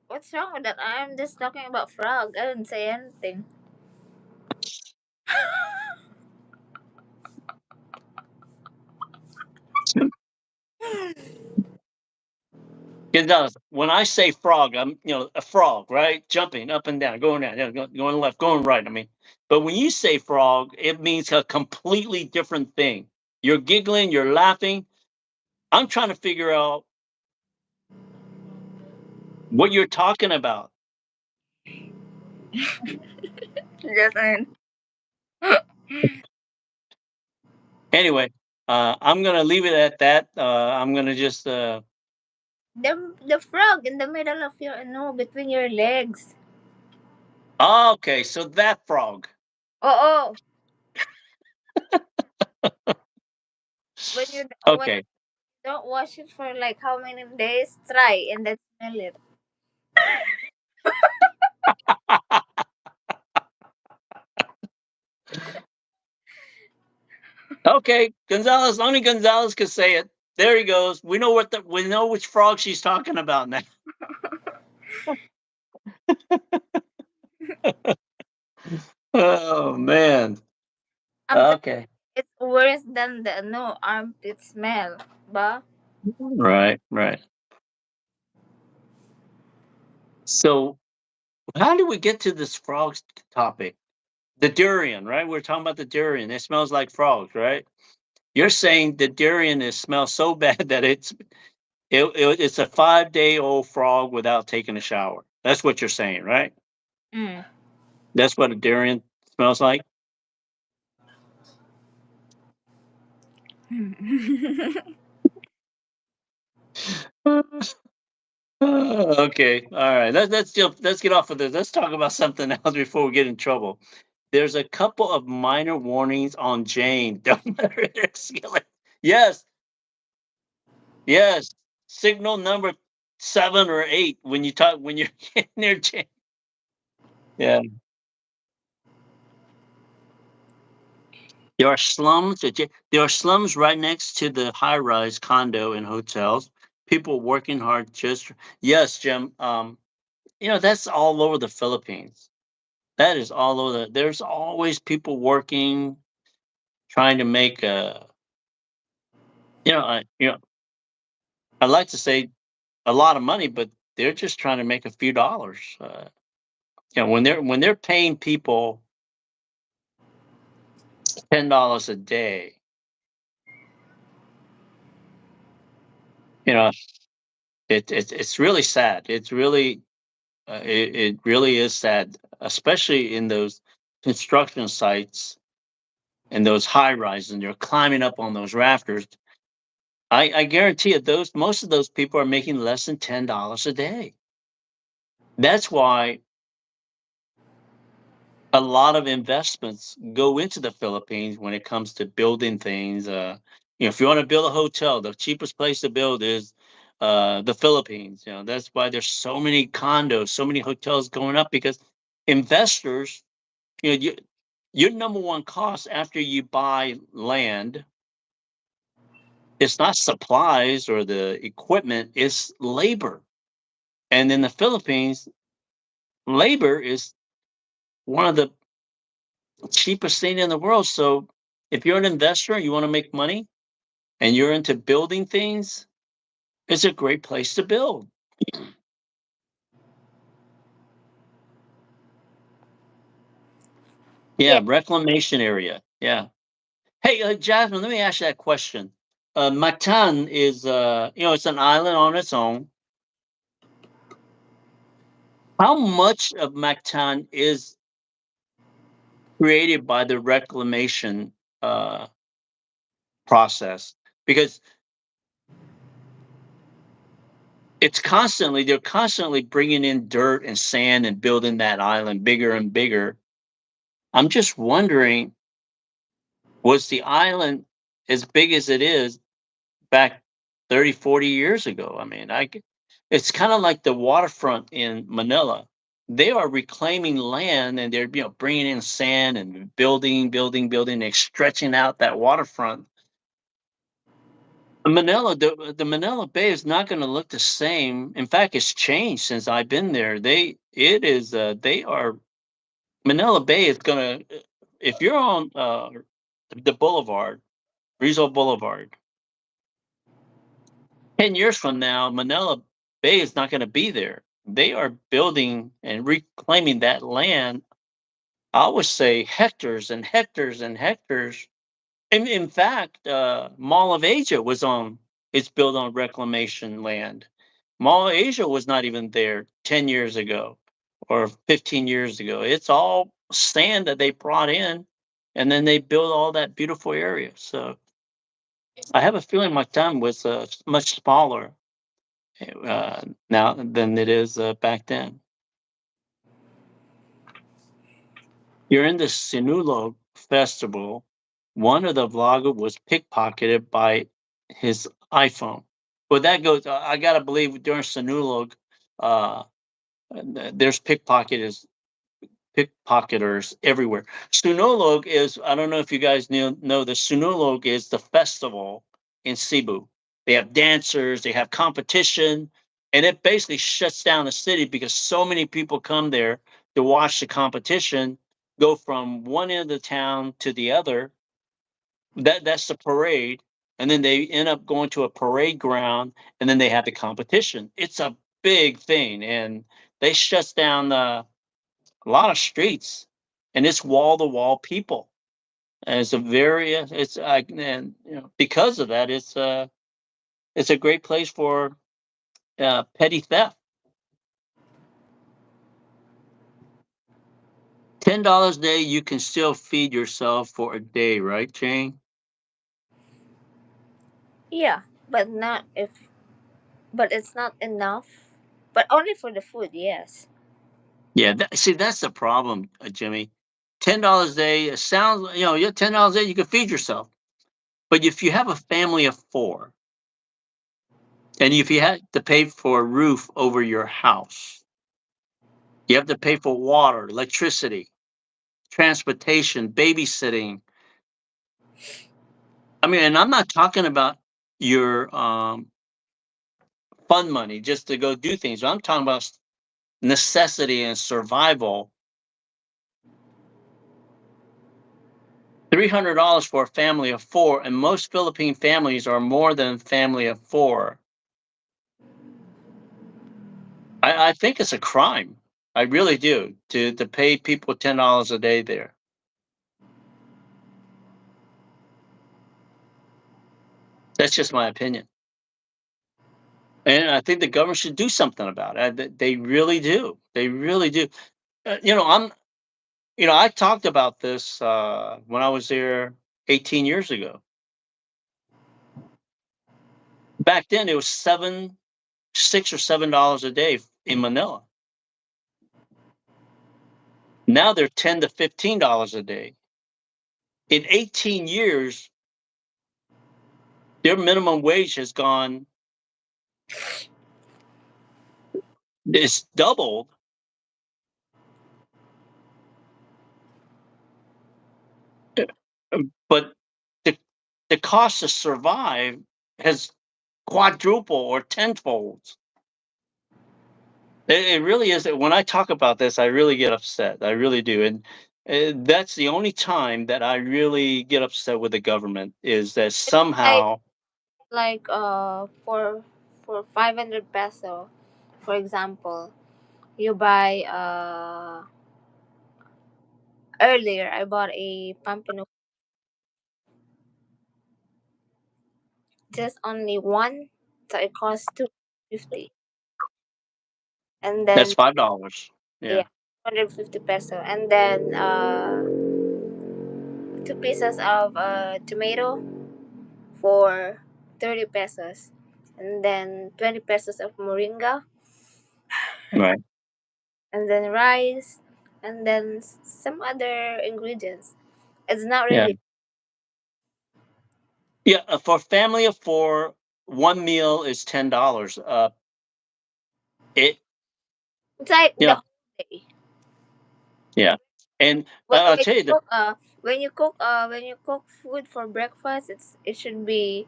S1: What's wrong with that? I'm just talking about frog. I didn't say anything.
S2: Gonzalez, when I say frog, I'm a frog, right? Jumping up and down, going down, going left, going right. I mean, but when you say frog, it means a completely different thing. You're giggling, you're laughing. I'm trying to figure out what you're talking about.
S1: Just
S2: Anyway, I'm gonna leave it at that. I'm gonna just
S1: the frog in the middle of your no between your legs.
S2: okay, so that frog.
S1: Oh oh. When
S2: Okay.
S1: you don't wash it for like how many days, try and then smell it.
S2: Okay, Gonzalez, only Gonzalez could say it. There he goes. We know which frog she's talking about now. Oh man.
S1: I'm telling
S2: Okay.
S1: you, it's worse than the no armpit smell, ba?
S2: Right, right. So how did we get to this frogs topic? The durian, right? We're talking about the durian. It smells like frogs, right? You're saying the durian is smells so bad that it's a 5-day old frog without taking a shower. That's what you're saying, right?
S1: Mm.
S2: That's what a durian smells like. Okay, all right. Let's get off of this. Let's talk about something else before we get in trouble. There's a couple of minor warnings on Jane. Don't let her escalate. Yes, yes. Signal number 7 or 8 when you talk when you're getting near Jane. Yeah. There are slums right next to the high-rise condo and hotels. People working hard just yes, Jim. That's all over the Philippines. That is all over there's always people working, trying to make I like to say a lot of money, but they're just trying to make a few dollars. When they're paying people $10 a day, you know, it's really sad. It really is sad, especially in those construction sites and those high rises, and they're climbing up on those rafters. I guarantee you, those most of those people are making less than $10 a day. That's why a lot of investments go into the Philippines when it comes to building things. If you want to build a hotel, the cheapest place to build is the Philippines. That's why there's so many condos, so many hotels going up because investors, you know, you, your number one cost after you buy land, it's not supplies or the equipment, it's labor. And in the Philippines, labor is one of the cheapest thing in the world. So if you're an investor, you want to make money and you're into building things, it's a great place to build.
S1: Yeah,
S2: Yeah, reclamation area. Yeah. Hey, Jasmine, let me ask you that question. Mactan is, it's an island on its own. How much of Mactan is created by the reclamation uh, process? Because they're constantly bringing in dirt and sand and building that island bigger and bigger. I'm just wondering, was the island as big as it is back 30, 40 years ago? I mean, it's kind of like the waterfront in Manila. They are reclaiming land and they're bringing in sand and building, and stretching out that waterfront. Manila, the Manila Bay is not going to look the same. In fact, it's changed since I've been there. They are Manila Bay is going to, if you're on the Boulevard, Rizal Boulevard, 10 years from now, Manila Bay is not going to be there. They are building and reclaiming that land. I would say hectares and hectares and hectares. In fact, Mall of Asia was on. It's built on reclamation land. Mall of Asia was not even there 10 years ago or 15 years ago. It's all sand that they brought in, and then they built all that beautiful area. So I have a feeling my time was much smaller now than it is back then. You're in the Sinulog festival. One of the vlogger was pickpocketed by his iPhone. Well, that goes. I gotta believe during Sinulog, uh, there's pickpocketers everywhere. Sinulog is. I don't know if you guys know the Sinulog is the festival in Cebu. They have dancers. They have competition, and it basically shuts down the city because so many people come there to watch the competition go from one end of the town to the other. That's the parade, and then they end up going to a parade ground, and then they have the competition. It's a big thing, and they shuts down a lot of streets, and it's wall to wall people. And it's and because of that, it's a great place for petty theft. $10 a day, you can still feed yourself for a day, right, Jane?
S1: Yeah, but not if but it's not enough. But only for the food, yes.
S2: Yeah, see, that's the problem, Jimmy. $10 a day, it sounds, you're $10 a day, you can feed yourself. But if you have a family of four, and if you had to pay for a roof over your house, you have to pay for water, electricity, transportation, babysitting. I mean, and I'm not talking about your fun money just to go do things. I'm talking about necessity and survival. $300 for a family of four, and most Philippine families are more than a family of four. I think it's a crime. I really do to pay people $10 a day there. That's just my opinion, and I think the government should do something about it. They really do. They really do. I talked about this when I was there 18 years ago. Back then, it was 6 or $7 a day in Manila. Now they're $10 to $15 a day. In 18 years, their minimum wage has gone. It's doubled, but the the cost to survive has quadruple or tenfold. It really is. When I talk about this, I really get upset. I really do, and that's the only time that I really get upset with the government is that
S1: I
S2: somehow.
S1: like for 500 peso, for example, you buy earlier I bought a pampano just only one, so it costs 250, and
S2: That's
S1: then
S2: $5.
S1: yeah,
S2: Yeah,
S1: 250 peso, and then 2 pieces of tomato for 30 pesos, and then 20 pesos of moringa,
S2: right.
S1: and then rice, and then some other ingredients. It's not
S2: Yeah,
S1: really.
S2: yeah. For family of four, one meal is $10. It
S1: It's like
S2: you
S1: the
S2: know,
S1: whole day.
S2: yeah. And
S1: When,
S2: I'll
S1: when
S2: tell
S1: you
S2: you the
S1: cook, when you cook food for breakfast, it should be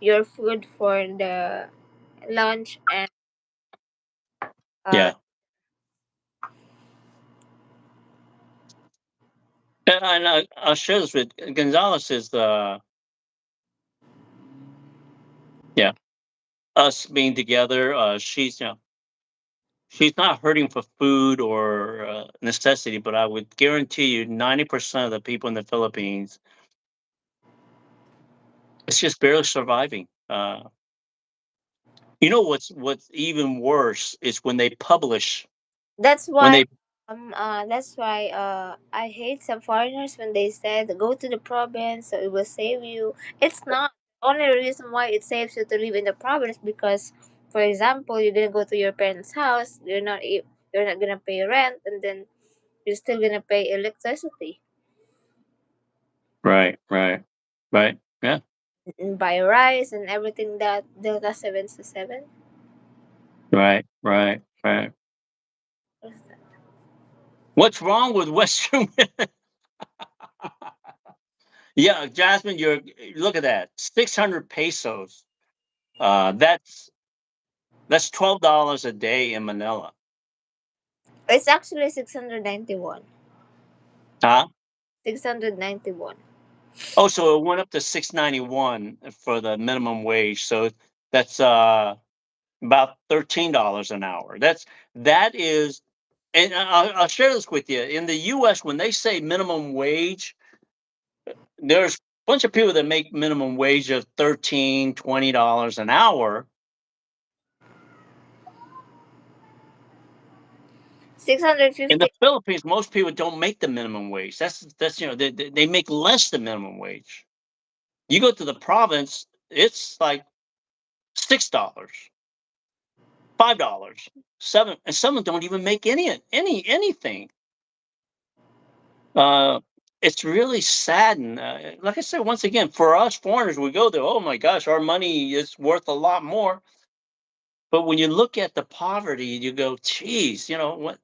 S1: your food for the lunch and uh
S2: yeah. And I'll share this with Gonzalez is yeah, us being together. She's she's not hurting for food or necessity, but I would guarantee you 90% of the people in the Philippines, it's just barely surviving. You know what's even worse is when they publish
S1: that's
S2: when
S1: why
S2: they
S1: I hate some foreigners when they said go to the province so it will save you. It's not. Only reason why it saves you to live in the province because, for example, you're gonna go to your parents' house. You're not gonna pay rent, and then you're still gonna pay electricity
S2: right, yeah,
S1: and buy rice and everything that Delta 7 to 7.
S2: right. What's wrong with Western? Yeah, Jasmine, you're look at that 600 pesos. That's $12 a day in Manila.
S1: It's actually 691.
S2: Huh?
S1: 691.
S2: Oh, so it went up to 691 for the minimum wage. So that's about $13 an hour. That is, and I'll share this with you. In the U.S., when they say minimum wage, there's a bunch of people that make minimum wage of 13, $20 an hour. In the
S1: 650.
S2: Philippines, most people don't make the minimum wage. That's they make less than minimum wage. You go to the province, it's like $6, $5, seven, and some of them don't even make anything. Uh, it's really sad, and like I said, once again, for us foreigners, we go there. Oh my gosh, our money is worth a lot more. But when you look at the poverty, you go, "Geez, you know what?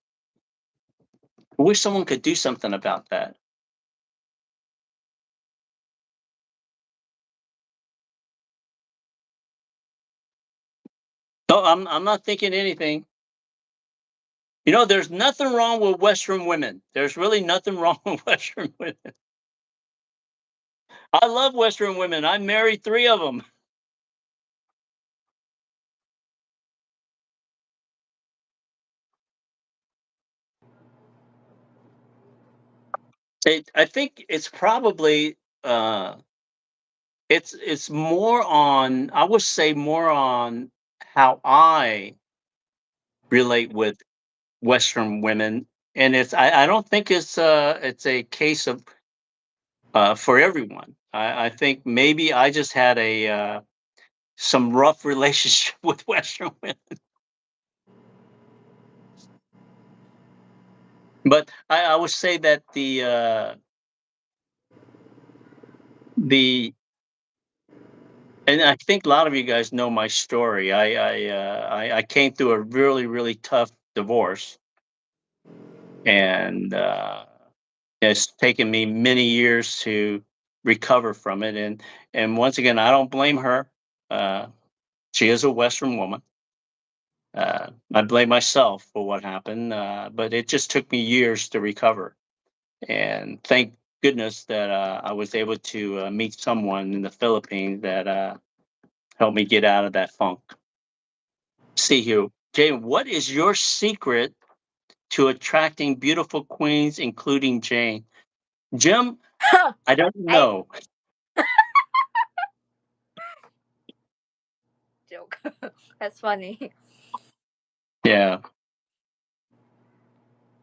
S2: I wish someone could do something about that." No, I'm not thinking anything. There's nothing wrong with Western women. There's really nothing wrong with Western women. I love Western women. I married three of them. I think it's probably it's more on. I would say more on how I relate with Western women, and I don't think it's a case of for everyone. I think maybe I just had a some rough relationship with Western women. But I would say that the and I think a lot of you guys know my story. I came through a really tough divorce, and it's taken me many years to recover from it. And once again, I don't blame her. Uh, she is a Western woman. I blame myself for what happened, but it just took me years to recover. And thank goodness that I was able to meet someone in the Philippines that helped me get out of that funk. See here, Jay, what is your secret to attracting beautiful queens, including Jane? Jim, I don't
S1: I
S2: know.
S1: That's funny.
S2: Yeah.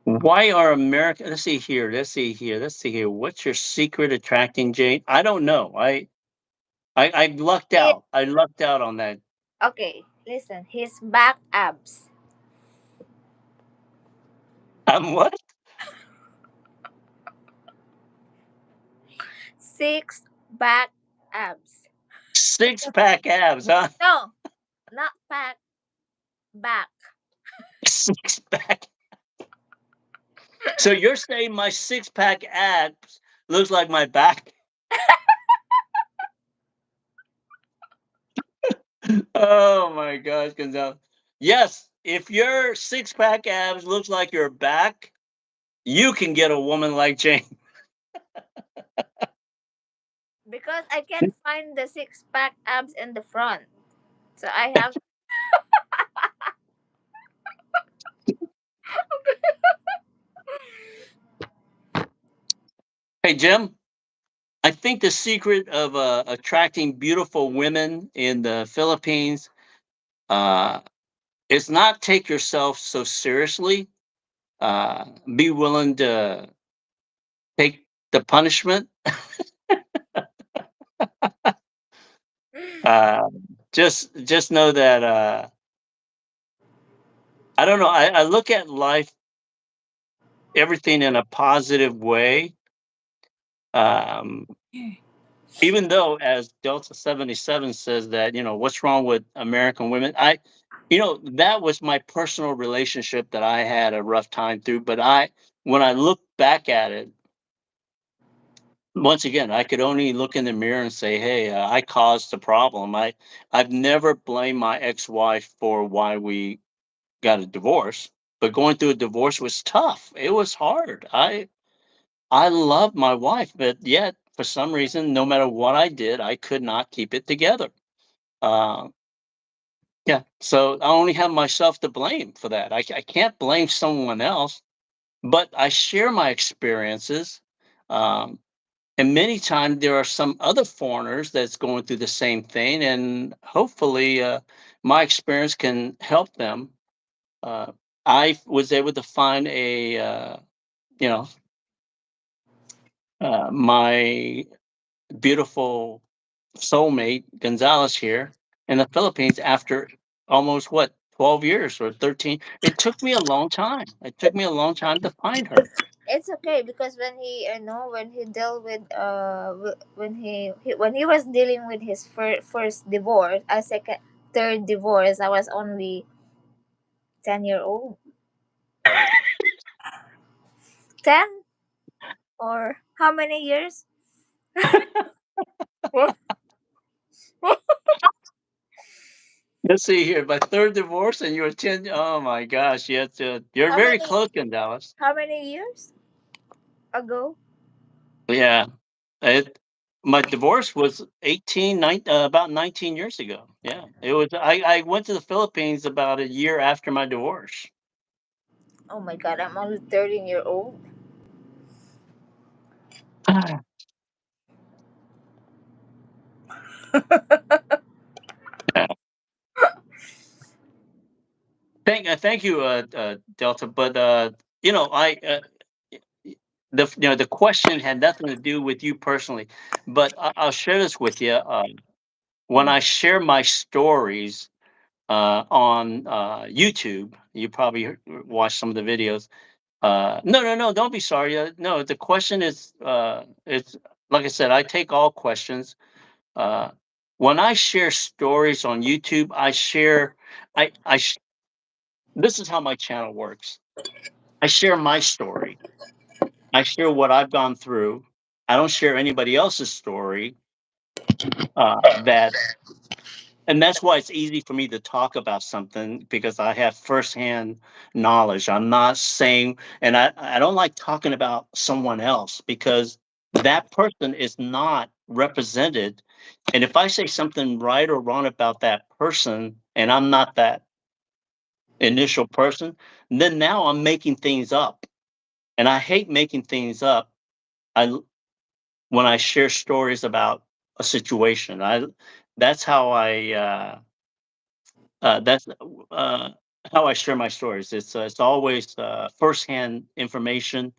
S2: Why are American? Let's see here. Let's see here. Let's see here. What's your secret attracting Jane? I don't know. I lucked
S1: He,
S2: out. I lucked out on that.
S1: okay, listen. His back abs.
S2: I'm what?
S1: Six back abs.
S2: Six pack abs, huh?
S1: No, not back. Back.
S2: Six pack. So you're saying my six pack abs looks like my back? Oh my gosh, Gonzalo. Yes, if your six pack abs looks like your back, you can get a woman like Jane.
S1: Because I can't find the six pack abs in the front. So I have.
S2: Hey, Jim, I think the secret of attracting beautiful women in the Philippines uh, is not take yourself so seriously. Uh, be willing to take the punishment. Uh, just know that I don't know. I look at life, everything in a positive way. Um, Even though, as Delta 77 says that, what's wrong with American women? That was my personal relationship that I had a rough time through. But when I look back at it, once again, I could only look in the mirror and say, "Hey, I caused the problem." I've never blamed my ex-wife for why we got a divorce, but going through a divorce was tough. It was hard. I love my wife, but yet for some reason, no matter what I did, I could not keep it together. Uh, yeah, so I only have myself to blame for that. I can't blame someone else, but I share my experiences. Um, and many times there are some other foreigners that's going through the same thing, and hopefully, my experience can help them. Uh, I was able to find you know, my beautiful soulmate Gonzalez here in the Philippines after almost what 12 years or 13. It took me a long time. It took me a long time to find her.
S1: It's okay because when he, when he dealt with when he was dealing with his first divorce, a second, third divorce, I was only 10-year old. 10 or how many years?
S2: Let's see here. My third divorce, and you're 10. Oh my gosh, you're
S1: how
S2: very
S1: many
S2: close, Gonzalez.
S1: how many years ago?
S2: Yeah, it. My divorce was about 19 years ago. Yeah, it was. I went to the Philippines about a year after my divorce.
S1: Oh my god, I'm only 13-year old.
S2: Thank you, Delta. But I the question had nothing to do with you personally, but I'll share this with you. When I share my stories on YouTube, you probably watched some of the videos. No, no, no, don't be sorry. No, the question is, it's like I said, I take all questions. Uh, when I share stories on YouTube, I share. I This is how my channel works. I share my story. I share what I've gone through. I don't share anybody else's story. That And that's why it's easy for me to talk about something because I have firsthand knowledge. I'm not saying, and I don't like talking about someone else because that person is not represented. And if I say something right or wrong about that person, and I'm not that initial person, then now I'm making things up. And I hate making things up. I When I share stories about a situation, I that's how I That's uh, how I share my stories. It's always firsthand information.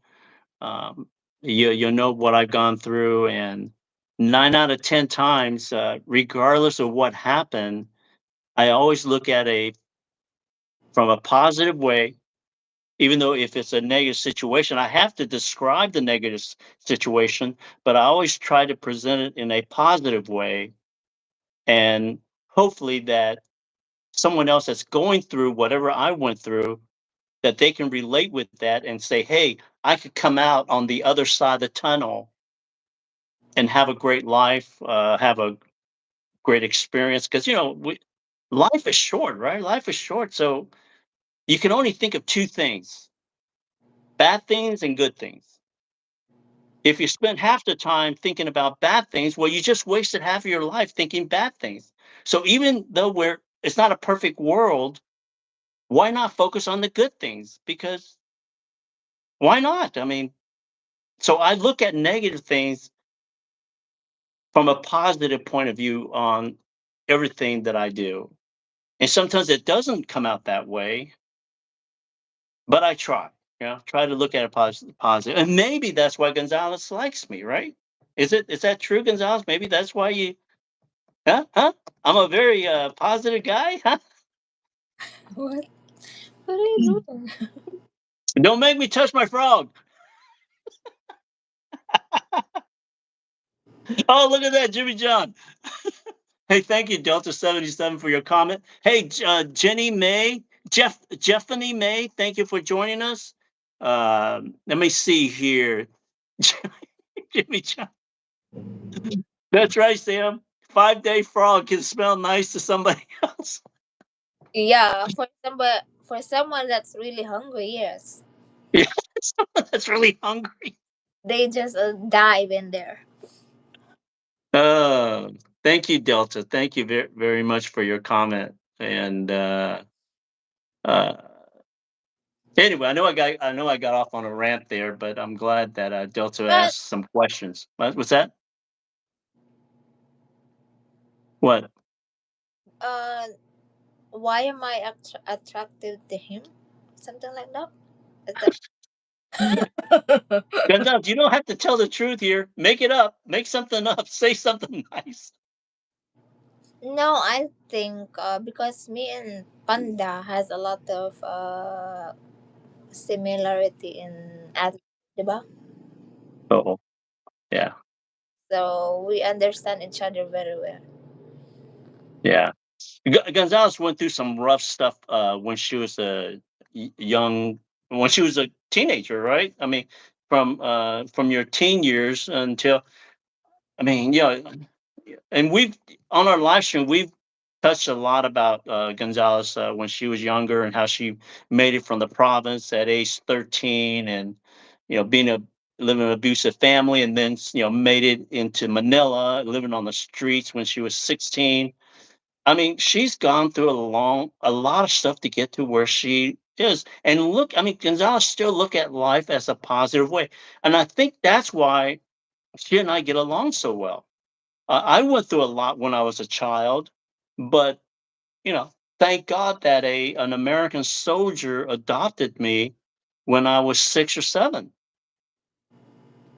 S2: Um, you know what I've gone through, and 9 out of 10 times, regardless of what happened, I always look at a from a positive way. Even though if it's a negative situation, I have to describe the negative situation, but I always try to present it in a positive way, and hopefully that someone else that's going through whatever I went through, that they can relate with that and say, "Hey, I could come out on the other side of the tunnel and have a great life, have a great experience." Because life is short, right? Life is short, so you can only think of two things: bad things and good things. If you spend half the time thinking about bad things, well, you just wasted half of your life thinking bad things. So even though it's not a perfect world, why not focus on the good things? Because why not? I mean, so I look at negative things from a positive point of view on everything that I do. And sometimes it doesn't come out that way, but I try. Try to look at it positive. And maybe that's why Gonzalez likes me, right? Is that true, Gonzalez? Maybe that's why you huh? Huh? I'm a very positive guy, huh?
S1: What? What are you doing?
S2: Don't make me touch my frog. Oh, look at that, Jimmy John. Hey, thank you, Delta 77, for your comment. Hey, Jenny May, Jeffany May, thank you for joining us. Let me see here. Jimmy John. That's right, Sam. 5-day frog can smell nice to somebody else.
S1: Yeah, for someone that's really hungry, yes,
S2: Yeah, someone that's really hungry.
S1: they just dive in there.
S2: Uh, Thank you, Delta. Thank you very, very much for your comment. And uh, anyway, I know I got off on a rant there, but I'm glad that Delta
S1: But
S2: asked some questions. What's that? What?
S1: uh, why am I attracted to him? Something like that. Is that?
S2: Gonzalez, you don't have to tell the truth here. Make it up. Make something up. Say something nice.
S1: No, I think because me and Panda has a lot of similarity in attitude, diba?
S2: Oh, yeah,
S1: So we understand each other very well.
S2: yeah. Gonzalez went through some rough stuff when she was a young, when she was a teenager, right? I mean, from your teen years until, I mean, and we've on our live stream we've touched a lot about Gonzalez when she was younger and how she made it from the province at age 13, and being a living in an abusive family, and then made it into Manila, living on the streets when she was 16. I mean, she's gone through a lot of stuff to get to where she is. And look, I mean, Gonzalez still look at life as a positive way, and I think that's why she and I get along so well. I went through a lot when I was a child, but thank God that a an American soldier adopted me when I was 6 or 7.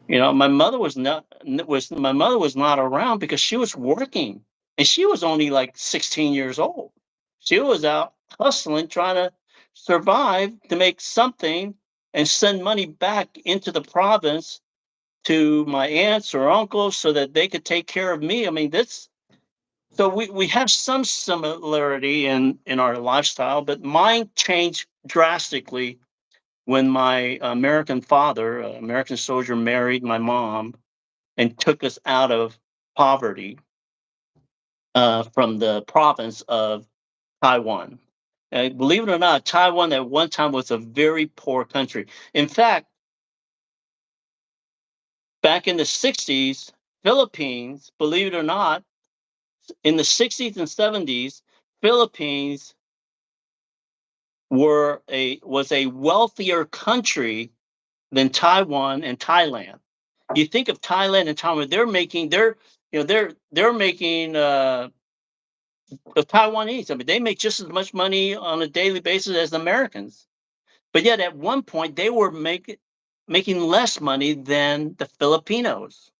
S2: My mother was not around because she was working, and she was only like 16 years old. She was out hustling, trying to survive to make something and send money back into the province to my aunts or uncles so that they could take care of me. I mean, this so we have some similarity in our lifestyle, but mine changed drastically when my American father, American soldier, married my mom and took us out of poverty from the province of Taiwan. And believe it or not, Taiwan at one time was a very poor country. In fact, back in the 60s, Philippines, believe it or not, in the 60s and 70s, Philippines was a wealthier country than Taiwan and Thailand. You think of Thailand and Taiwan, they're making the Taiwanese. I mean, they make just as much money on a daily basis as Americans. But yet, at one point, they were making less money than the Filipinos.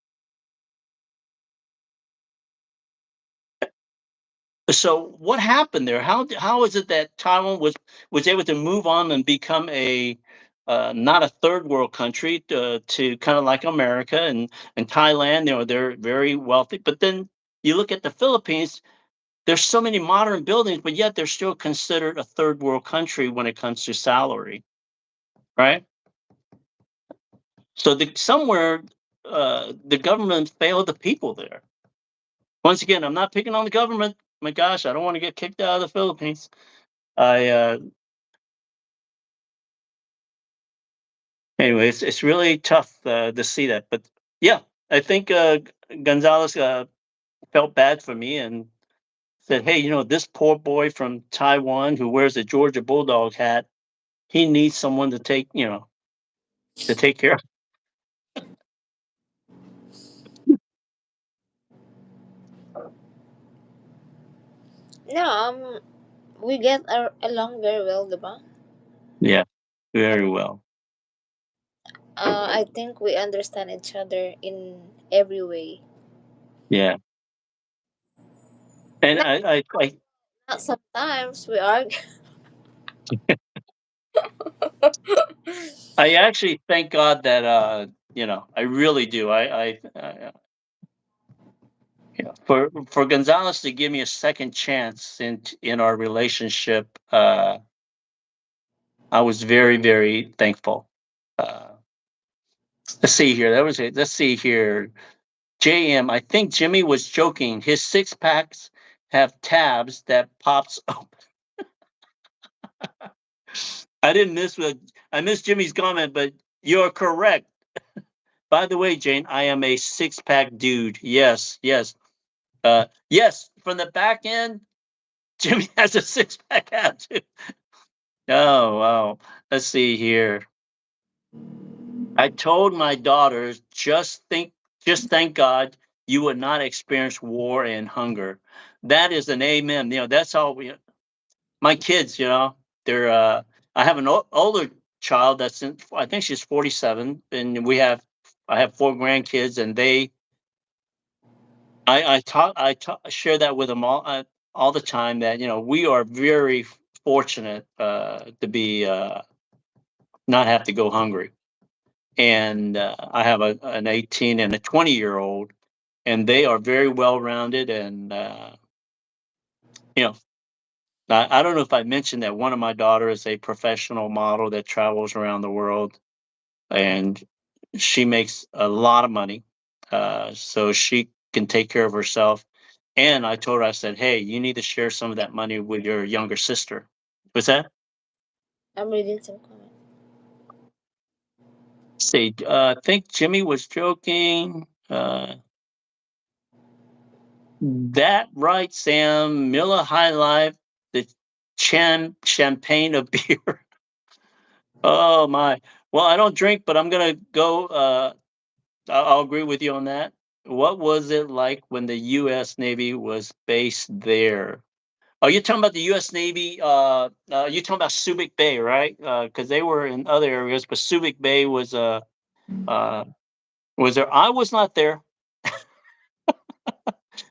S2: So, what happened there? How is it that Taiwan was able to move on and become a not a third world country to kind of like America and Thailand? You know, they're very wealthy. But then you look at the Philippines. There's so many modern buildings, but yet they're still considered a third world country when it comes to salary, right? So somewhere the government failed the people there. Once again, I'm not picking on the government. My gosh, I don't want to get kicked out of the Philippines. I Anyway, it's really tough to see that. But yeah, I think Gonzalez felt bad for me and said, "Hey, you know, this poor boy from Taiwan who wears a Georgia Bulldog hat, he needs someone to take, to take care of."
S1: No, we get along very well, diba?
S2: Yeah, very well.
S1: I think we understand each other in every way.
S2: Yeah, and
S1: Not,
S2: I
S1: not sometimes we argue.
S2: I actually thank God that I really do. For Gonzalez to give me a second chance in our relationship, I was very very thankful. Uh, let's see here. That was it. Let's see here. JM, I think Jimmy was joking. His six packs have tabs that pops open. I didn't miss what I missed Jimmy's comment, but you're correct. By the way, Jane, I am a six pack dude. Yes, yes. Yes, from the back end, Jimmy has a six pack ab too. Oh wow. Let's see here. I told my daughters, just thank God you would not experience war and hunger. That is an amen. That's all my kids, they're I have an older child that's I think she's 47, and I have four grandkids, and I share that with them all the time that we are very fortunate to be not have to go hungry. And I have an 18 and a 20-year-old, and they are very well rounded. And you know, I don't know if I mentioned that one of my daughter is a professional model that travels around the world, and she makes a lot of money, so she can take care of herself. And I told her, I said, "Hey, you need to share some of that money with your younger sister." What's that?
S1: I'm reading some comments.
S2: See, I think Jimmy was joking. That right, Sam. Miller High Life, the champagne of beer. Oh my. Well, I don't drink, but I'm gonna go. I'll agree with you on that. What was it like when the U.S. Navy was based there? Oh, you're talking about the U.S. Navy. You're talking about Subic Bay, right? Because they were in other areas, but Subic Bay uh, was there. I was not there.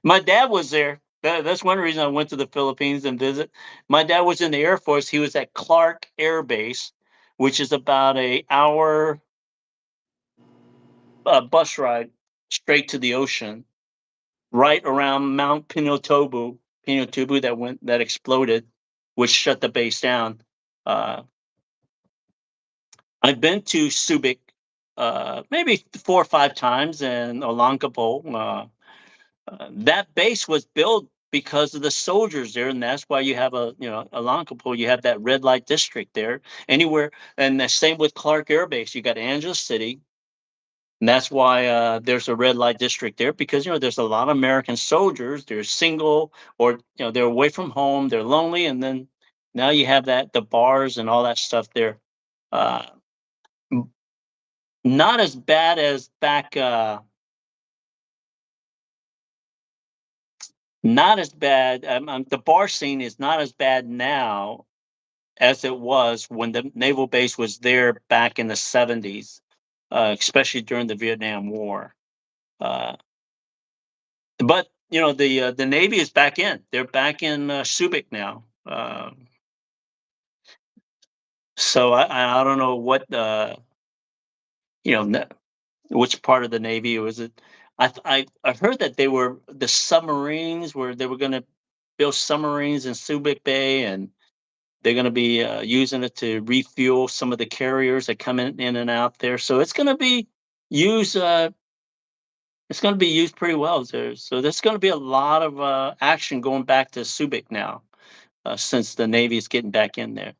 S2: My dad was there. That's one reason I went to the Philippines and visit. My dad was in the Air Force. He was at Clark Air Base, which is about a hour bus ride straight to the ocean, right around Mount Pinatubo that exploded, which shut the base down. Uh, I've been to Subic maybe 4 or 5 times, and Olongapo. That base was built because of the soldiers there, and that's why you have a Lonkapo. You have that red light district there. Anywhere, and the same with Clark Air Base. You got Angeles City, and that's why there's a red light district there because there's a lot of American soldiers. They're single, or they're away from home. They're lonely, and then now you have the bars and all that stuff there. Uh, m- Not as bad as back. Not as bad. The bar scene is not as bad now as it was when the naval base was there back in the 70s, especially during the Vietnam War. Uh, but the Navy is back in. They're back in Subic now. So I don't know what you know n- which part of the Navy was it. I heard that they were the submarines where they were going to build submarines in Subic Bay, and they're going to be using it to refuel some of the carriers that come in and out there. So it's going to be used. It's going to be used pretty well there. So there's going to be a lot of action going back to Subic now, since the Navy is getting back in there.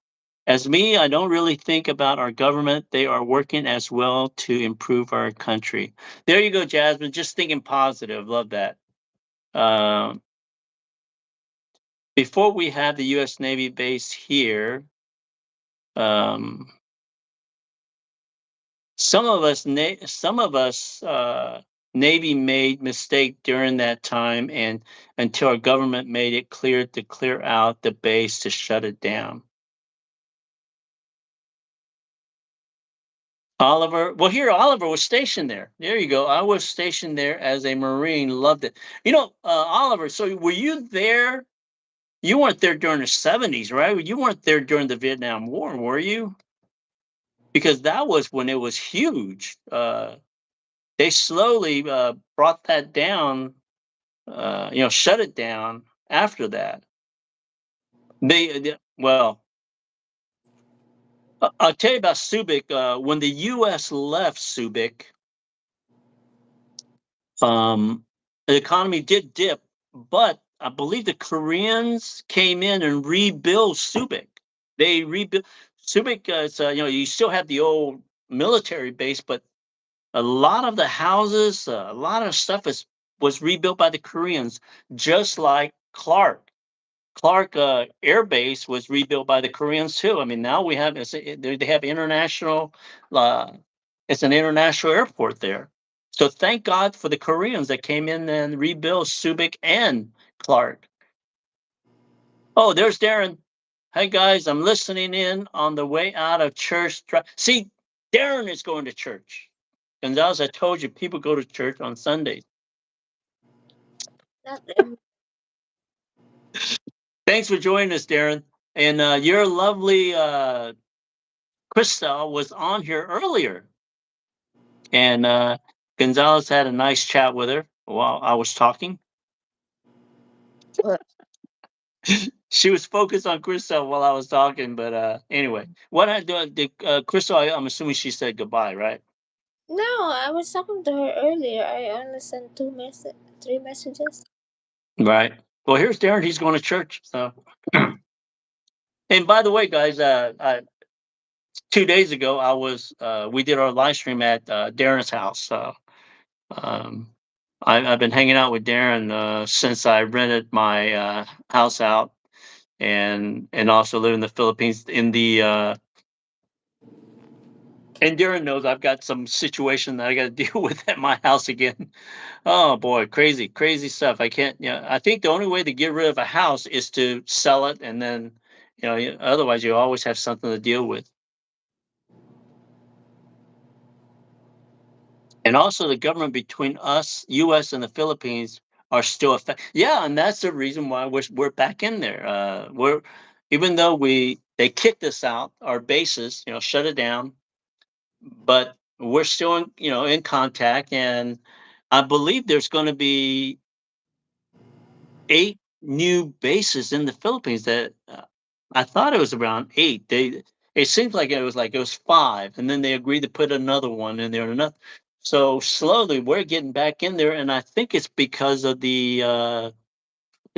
S2: As me, I don't really think about our government. They are working as well to improve our country. There you go, Jasmine. Just thinking positive. Love that. Um, Before we had the U.S. Navy base here, um, some of us Navy made mistake during that time, and until our government made it clear to clear out the base to shut it down. Oliver, well, here Oliver was stationed there. There you go. I was stationed there as a Marine. Loved it. Oliver. So were you there? You weren't there during the 70s, right? You weren't there during the Vietnam War, were you? Because that was when it was huge. They slowly brought that down, shut it down after that. Well, I'll tell you about Subic. When the U.S. left Subic, the economy did dip, but I believe the Koreans came in and rebuilt Subic. They rebuilt Subic. You still have the old military base, but a lot of the houses, a lot of stuff was rebuilt by the Koreans, just like Clark. Clark Air Base was rebuilt by the Koreans too. I mean, now they have international. Uh, it's an international airport there. So thank God for the Koreans that came in and rebuilt Subic and Clark. Oh, there's Darren. Hey guys, I'm listening in on the way out of church. See, Darren is going to church. Gonzalez, I told you, people go to church on Sundays.
S1: Not every.
S2: Thanks for joining us, Darren. And your lovely Crystal was on here earlier, and Gonzalez had a nice chat with her while I was talking.
S1: Well,
S2: She was focused on Crystal while I was talking, but anyway, what I do, Crystal? I'm assuming she said goodbye, right?
S1: no, I was talking to her earlier. I only sent three messages.
S2: Right. Well, here's Darren. He's going to church. So, and by the way, guys, 2 days ago, we did our live stream at Darren's house. Um, I've been hanging out with Darren since I rented my house out, and also live in the Philippines. And Darren knows I've got some situation that I got to deal with at my house again. Oh boy, crazy, crazy stuff. I can't. I think the only way to get rid of a house is to sell it, and then otherwise you always have something to deal with. And also the government between us, US and the Philippines are still yeah, and that's the reason why we're back in there. We're Even though they kicked us out, our bases, shut it down, but we're still in contact, and I believe there's going to be 8 new bases in the Philippines that I thought it was around 8. It seems like it was 5, and then they agreed to put another one in there and another. So slowly we're getting back in there, and I think it's because of the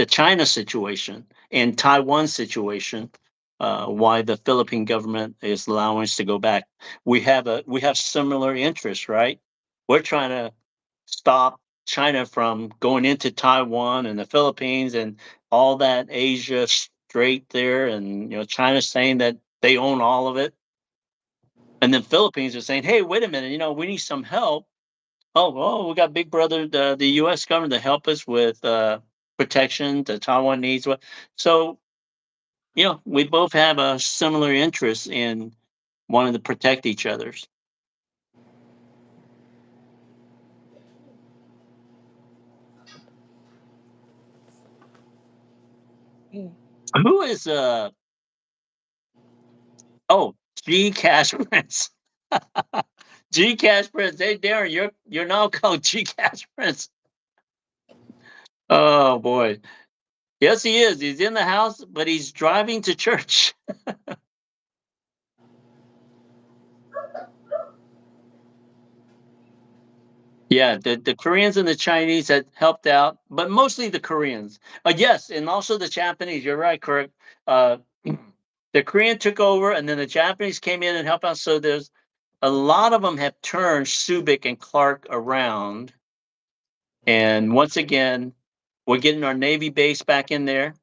S2: China situation and Taiwan situation, why the Philippine government is allowing us to go back. We have similar interests, right? We're trying to stop China from going into Taiwan and the Philippines and all that Asia Strait there, and China's saying that they own all of it, and then Philippines are saying, "Hey, wait a minute, we need some help." Oh, we got Big Brother, the U.S. government to help us with. protection. The Taiwan needs what. So we both have a similar interest in wanting to protect each other's. Who is oh, G Cash Prince. G Cash Prince. Hey Darren, you're now called G Cash Prince. Oh boy. Yes, he is. He's in the house, but he's driving to church. Yeah, the Koreans and the Chinese had helped out, but mostly the Koreans. Yes, and also the Japanese. You're right, correct. Uh, the Korean took over, and then the Japanese came in and helped out. So there's a lot of them have turned Subic and Clark around, and once again, we're getting our Navy base back in there.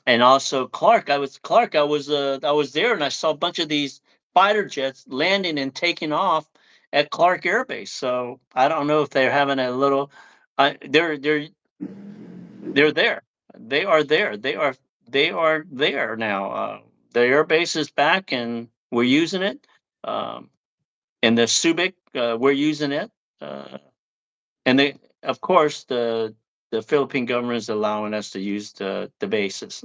S2: And also Clark, I was there and I saw a bunch of these fighter jets landing and taking off at Clark Air Base. So I don't know if they're having a little. They're there. They are there. They are there now. The air base is back and we're using it. Um, and the Subic, we're using it. Uh, and they, of course, the Philippine government is allowing us to use the bases.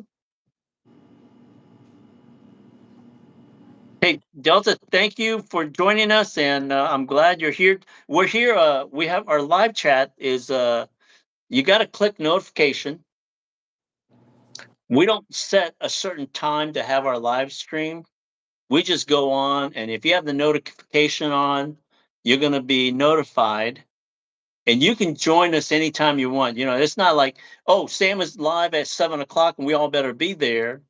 S2: Hey, Delta, thank you for joining us, and I'm glad you're here. We're here. We have our live chat. Is You got to click notification. We don't set a certain time to have our live stream. We just go on, and if you have the notification on, you're going to be notified and you can join us anytime you want. It's not like, oh, Sam is live at 7 o'clock and we all better be there.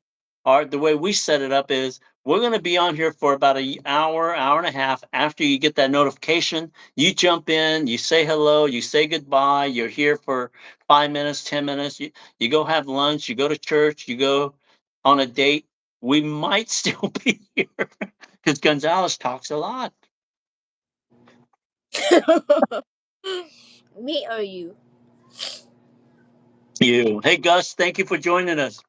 S2: The way we set it up is we're going to be on here for about an hour, hour and a half. After you get that notification, you jump in, you say hello, you say goodbye. You're here for 5 minutes, 10 minutes. You go have lunch, you go to church, you go on a date. We might still be here because Gonzalez talks a lot.
S1: Me or you?
S2: You, hey Gus, thank you for joining us.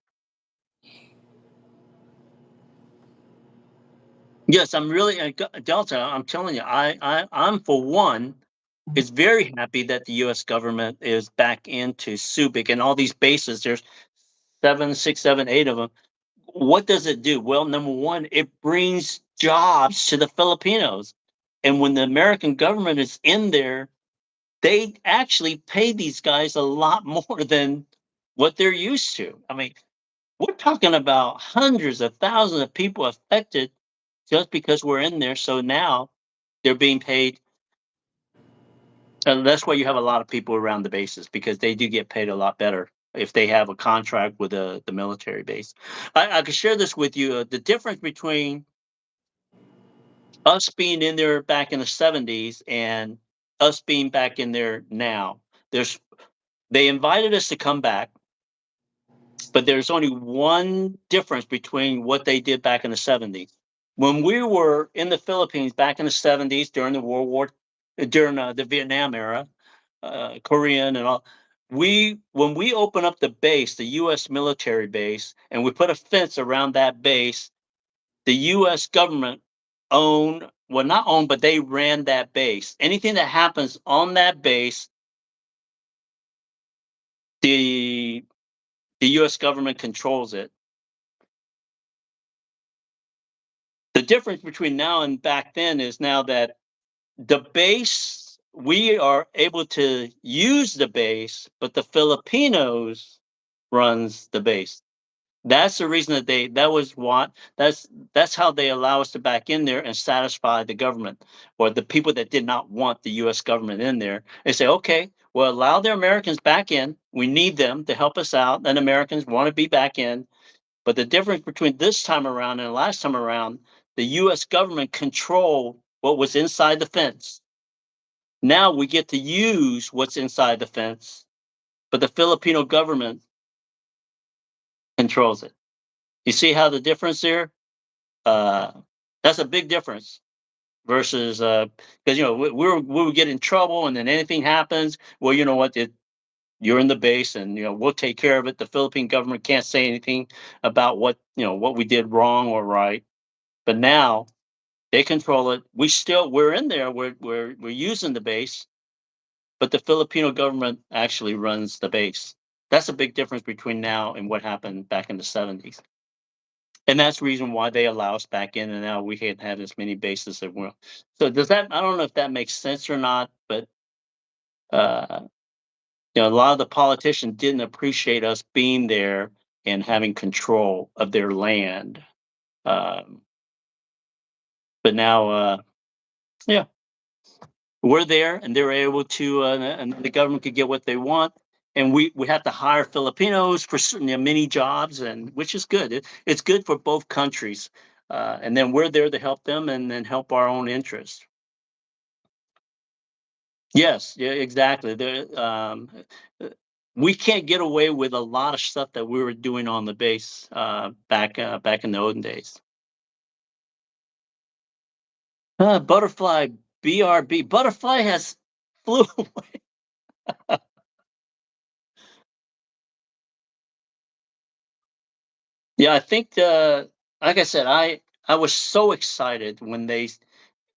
S2: Yes, I'm really Delta. I'm telling you, I'm for one is very happy that the U.S. government is back into Subic and all these bases. There's seven, six, seven, eight of them. What does it do? Well, number one, it brings jobs to the Filipinos, and when the American government is in there, they actually pay these guys a lot more than what they're used to. I mean, we're talking about hundreds of thousands of people affected just because we're in there. So now they're being paid. That's why you have a lot of people around the bases because they do get paid a lot better if they have a contract with the military base. I could share this with you. The difference between us being in there back in the 70s and us being back in there now. There's They invited us to come back, but there's only one difference between what they did back in the 70s. When we were in the Philippines back in the 70s during during the Vietnam era, Korean and all, when we open up the base, the U.S. military base, and we put a fence around that base, the U.S. government well, not owned, but they ran that base. Anything that happens on that base, the the U.S. government controls it. The difference between now and back then is now that the base, we are able to use the base, but the Filipinos runs the base. That's the reason that that's how they allow us to back in there and satisfy the government or the people that did not want the US government in there. They say, okay, well, allow the Americans back in. We need them to help us out. And Americans want to be back in. But the difference between this time around and last time around, the US government controlled what was inside the fence. Now we get to use what's inside the fence, but the Filipino government controls it. You see how the difference there? Uh, that's a big difference versus because we would get in trouble and then anything happens. Well, you know what? you're in the base, and we'll take care of it. The Philippine government can't say anything about what we did wrong or right. But now they control it. We're in there. We're using the base, but the Filipino government actually runs the base. That's a big difference between now and what happened back in the 70s. And that's the reason why they allow us back in, and now we can't have as many bases as well. So does that? I don't know if that makes sense or not, but uh, a lot of the politicians didn't appreciate us being there and having control of their land. Um, but now, yeah, we're there, and they're able to, and the government could get what they want. And we have to hire Filipinos for certain many jobs, and which is good. It's good for both countries. And then we're there to help them, and then help our own interests. Yes, yeah, exactly. Uh, we can't get away with a lot of stuff that we were doing on the base back in the olden days. Butterfly, BRB. Butterfly has flew. Yeah, I think like I said, I was so excited when they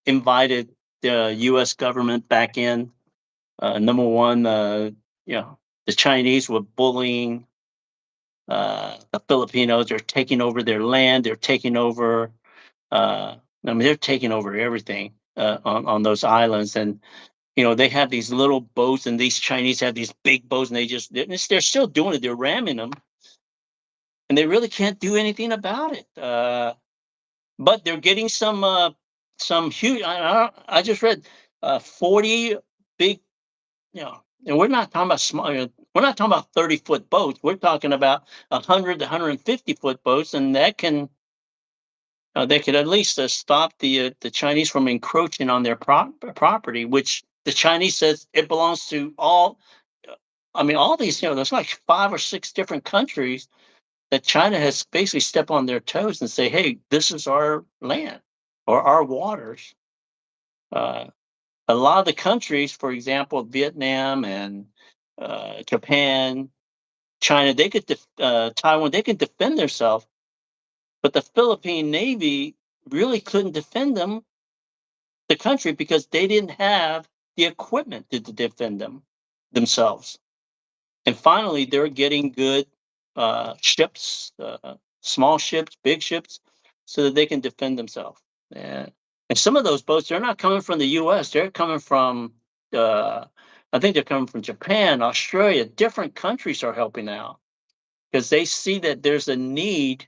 S2: invited the U.S. government back in. Number one, the Chinese were bullying the Filipinos. They're taking over their land. They're taking over. I mean, they're taking over everything on those islands, and they have these little boats, and these Chinese have these big boats, and they're still doing it. They're ramming them, and they really can't do anything about it. But they're getting some huge. I just read 40 big. And we're not talking about small. We're not talking about 30-foot boats. We're talking about 100 to 150-foot boats, and that can they could at least stop the Chinese from encroaching on their property, which the Chinese says it belongs to all. I mean, all these. There's like 5 or 6 different countries that China has basically stepped on their toes and say, "Hey, this is our land or our waters." Uh, a lot of the countries, for example, Vietnam and Japan, China, Taiwan, they could defend themselves, but the Philippine Navy really couldn't defend the country because they didn't have the equipment to defend themselves. And finally, they're getting good ships, small ships, big ships, so that they can defend themselves. And, and some of those boats, they're not coming from the U.S. They're coming from, uh, I think they're coming from Japan, Australia. Different countries are helping out because they see that there's a need.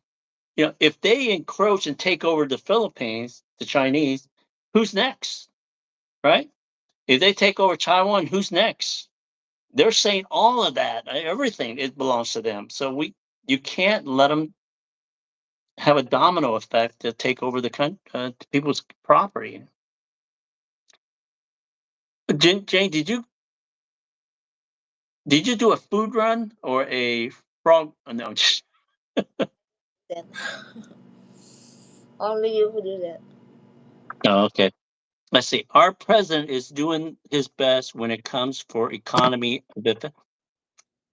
S2: If they encroach and take over the Philippines, the Chinese, who's next, right? If they take over Taiwan, who's next? They're saying all of that, everything, it belongs to them. So you can't let them have a domino effect to take over people's property. Jane, did you do a food run or a frog? No, just
S1: Then only you who do that.
S2: oh, okay. Let's see. Our president is doing his best when it comes for economy.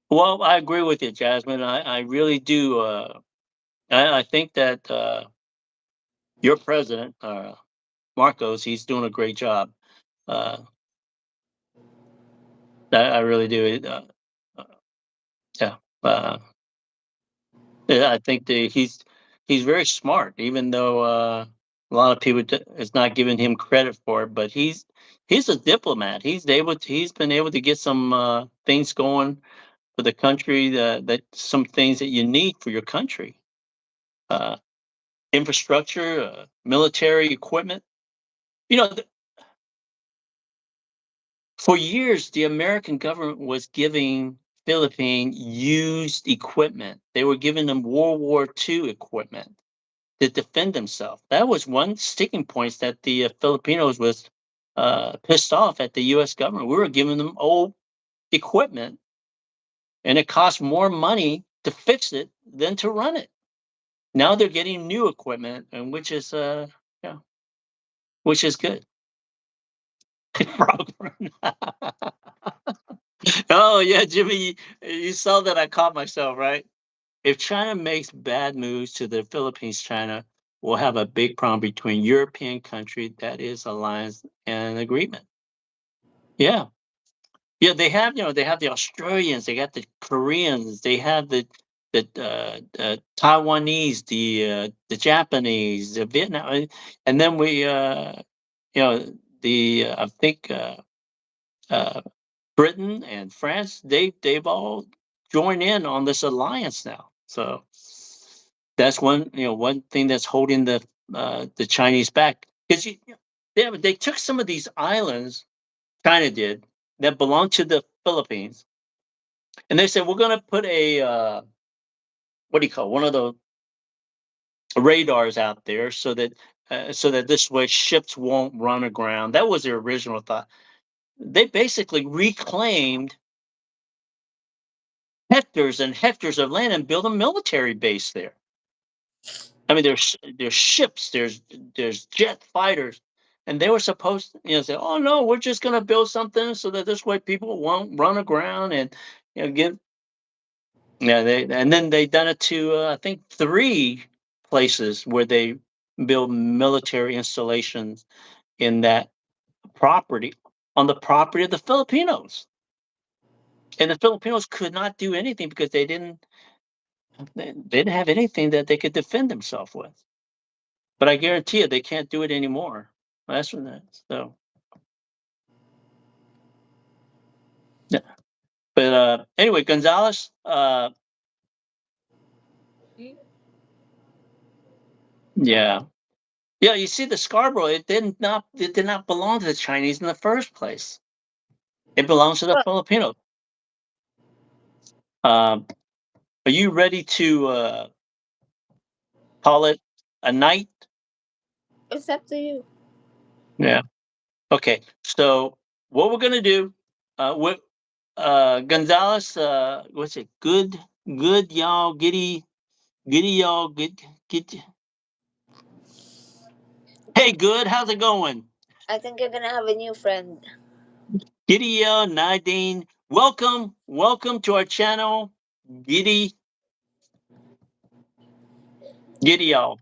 S2: Well, I agree with you, Jasmine. I really do. I think that your president, Marcos, he's doing a great job. Uh, I really do. Uh, yeah. Uh, yeah, I think that he's very smart, even though a lot of people is not giving him credit for it. But he's a diplomat. He's been able to get some things going for the country that some things that you need for your country. Uh, Infrastructure, military equipment. You know, for years, the American government was giving Philippine used equipment. They were giving them World War II equipment to defend themselves. That was one sticking point that the Filipinos was pissed off at the U.S. government. We were giving them old equipment, and it cost more money to fix it than to run it. Now they're getting new equipment, and yeah, which is good. Frog run. Oh yeah, Jimmy, you saw that I caught myself, right? If China makes bad moves to the Philippines, China will have a big problem between European country that is alliance and agreement. Yeah. Yeah, they have, they have the Australians, they got the Koreans, they have the Taiwanese, the Japanese, the Vietnam, and then you know, I think uh, Britain and France, they've all joined in on this alliance now. So that's one thing that's holding the Chinese back because they took some of these islands, China did, that belong to the Philippines, and they said we're going to put a what do you call it? One of the radars out there so that this way ships won't run aground. That was their original thought. They basically reclaimed hectares and hectares of land and built a military base there. I mean, there's ships, there's jet fighters, and they were supposed to, say, "Oh no, we're just going to build something so that this way people won't run aground and get." Yeah, and then they done it to I think three places where they build military installations in that property on the property of the Filipinos, and the Filipinos could not do anything because they didn't have anything that they could defend themselves with. But I guarantee you, they can't do it anymore. That's what that. So yeah. But anyway, Gonzalez. Yeah, yeah. You see, the Scarborough, it did not belong to the Chinese in the first place. It belongs to the
S1: Well,
S2: Filipinos. Um, are you ready to call it a night?
S1: it's up to you.
S2: Yeah. Okay. So what we're gonna do? What Gonzalez? What's it? Good y'all. Giddy y'all. Get.
S1: I
S2: Hey,
S1: think
S2: good. How's it going?
S1: I think you're gonna have a new friend.
S2: Giddy y'all. Nadine. Welcome to our channel. Giddy, Giddy y'all.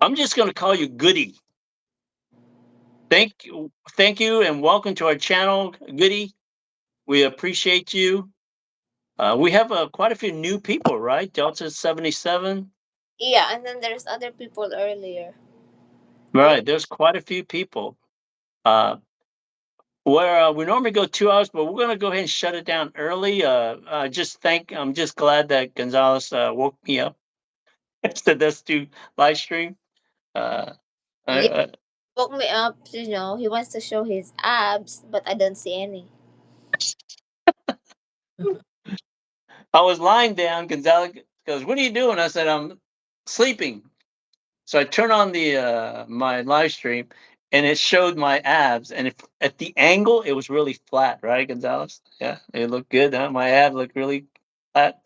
S2: I'm just gonna call you Goody. Thank you, and welcome to our channel, Goody. We appreciate you. We have quite a few new people, right? Delta 77.
S1: Yeah, and then there's other people earlier. Who?
S2: Right, there's quite a few people. Uh, where we normally go 2 hours, but we're going to go ahead and shut it down early. I'm just glad that Gonzalez woke me up. Said let's do live stream. Uh, I,
S1: Yeah,
S2: I,
S1: woke me up. He wants to show his abs, but I don't see any.
S2: I was lying down. Gonzalez goes, "What are you doing?" I said, "I'm sleeping." So I turn on the my live stream, and it showed my abs. And if at the angle, it was really flat, right, Gonzalez? Yeah, it looked good. Huh? My abs looked really flat.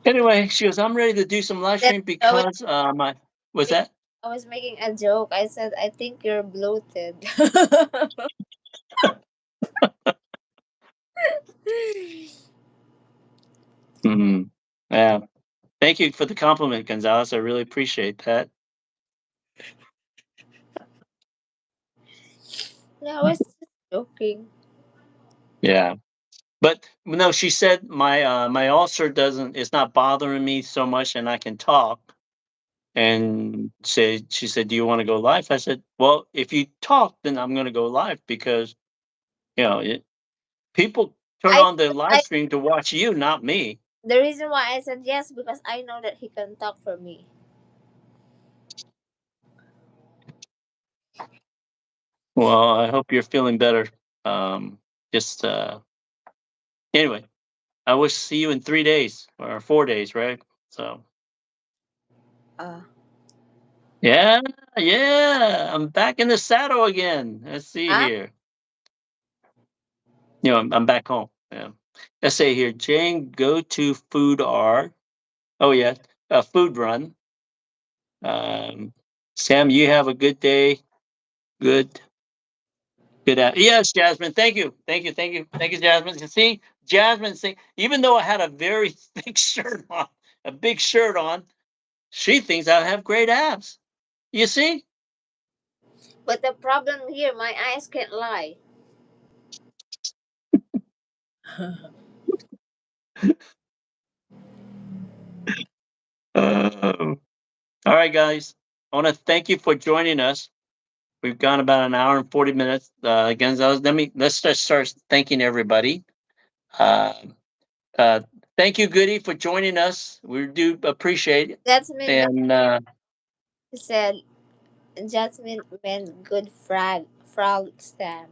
S2: Anyway, she goes, "I'm ready to do some live
S1: Then
S2: stream
S1: I was
S2: because my was
S1: making,
S2: that."
S1: I was making a joke. I said, "I think you're bloated."
S2: Mhm. Yeah. Thank you for the compliment, Gonzalez. I really appreciate that.
S1: No, I was just joking.
S2: Yeah. But no, she said my ulcer doesn't it's not bothering me so much and I can talk. And she said, "Do you want to go live?" I said, "Well, if you talk, then I'm going to go live because you know it, people turn
S1: I,
S2: on the live
S1: I,
S2: stream to watch you, not me."
S1: the reason why I said yes because I know that he can talk for me.
S2: Well, I hope you're feeling better. Um, just anyway, I will see you in 3 days or 4 days, right? So
S1: Uh,
S2: yeah, yeah, I'm back in the saddle again. Let's see
S1: huh?
S2: here. I'm back home. Yeah. Let's say here, Jane, go to food R. Oh yeah, food run. Um, Sam, you have a good day. Good. Good. Yes, Jasmine. Thank you. Thank you. Thank you. Thank you, Jasmine. You see, Jasmine, see, even though I had a very thick shirt on, a big shirt on, she thinks I have great abs. You see?
S1: But the problem here, my eyes can't lie.
S2: Uh, all right, guys. I want to thank you for joining us. We've gone about an hour and 40 minutes. Again, let's just start thanking everybody. Uh, uh, thank you, Goody, for joining us. We do appreciate it.
S1: Jasmine meant,
S2: And
S1: he said, Jasmine meant good frog stem.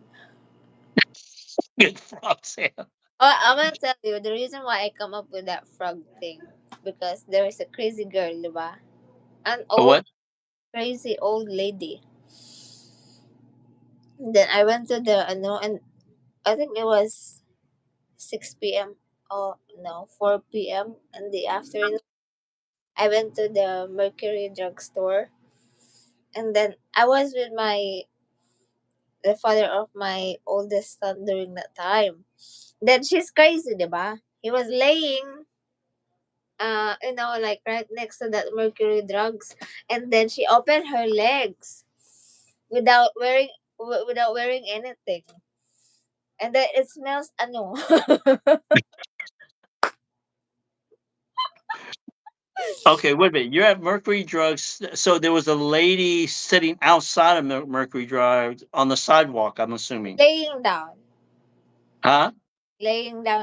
S2: good frog, Sam.
S1: Oh, I'm gonna tell you the reason why I come up with that frog thing. Because there is a crazy girl, diba? An old,
S2: What?
S1: crazy old lady. Then I went to the, and I think it was 6 p.m. Oh, no, 4 p.m. in the afternoon. I went to the Mercury drugstore. And then I was with the father of my oldest son during that time. Then she's crazy, diba? He was laying, like right next to that mercury drugs, and then she opened her legs without wearing anything, and then it smells
S2: Okay, wait a minute. You're at Mercury Drugs. So there was a lady sitting outside of Mercury Drugs on the sidewalk, I'm assuming.
S1: laying down,
S2: Huh?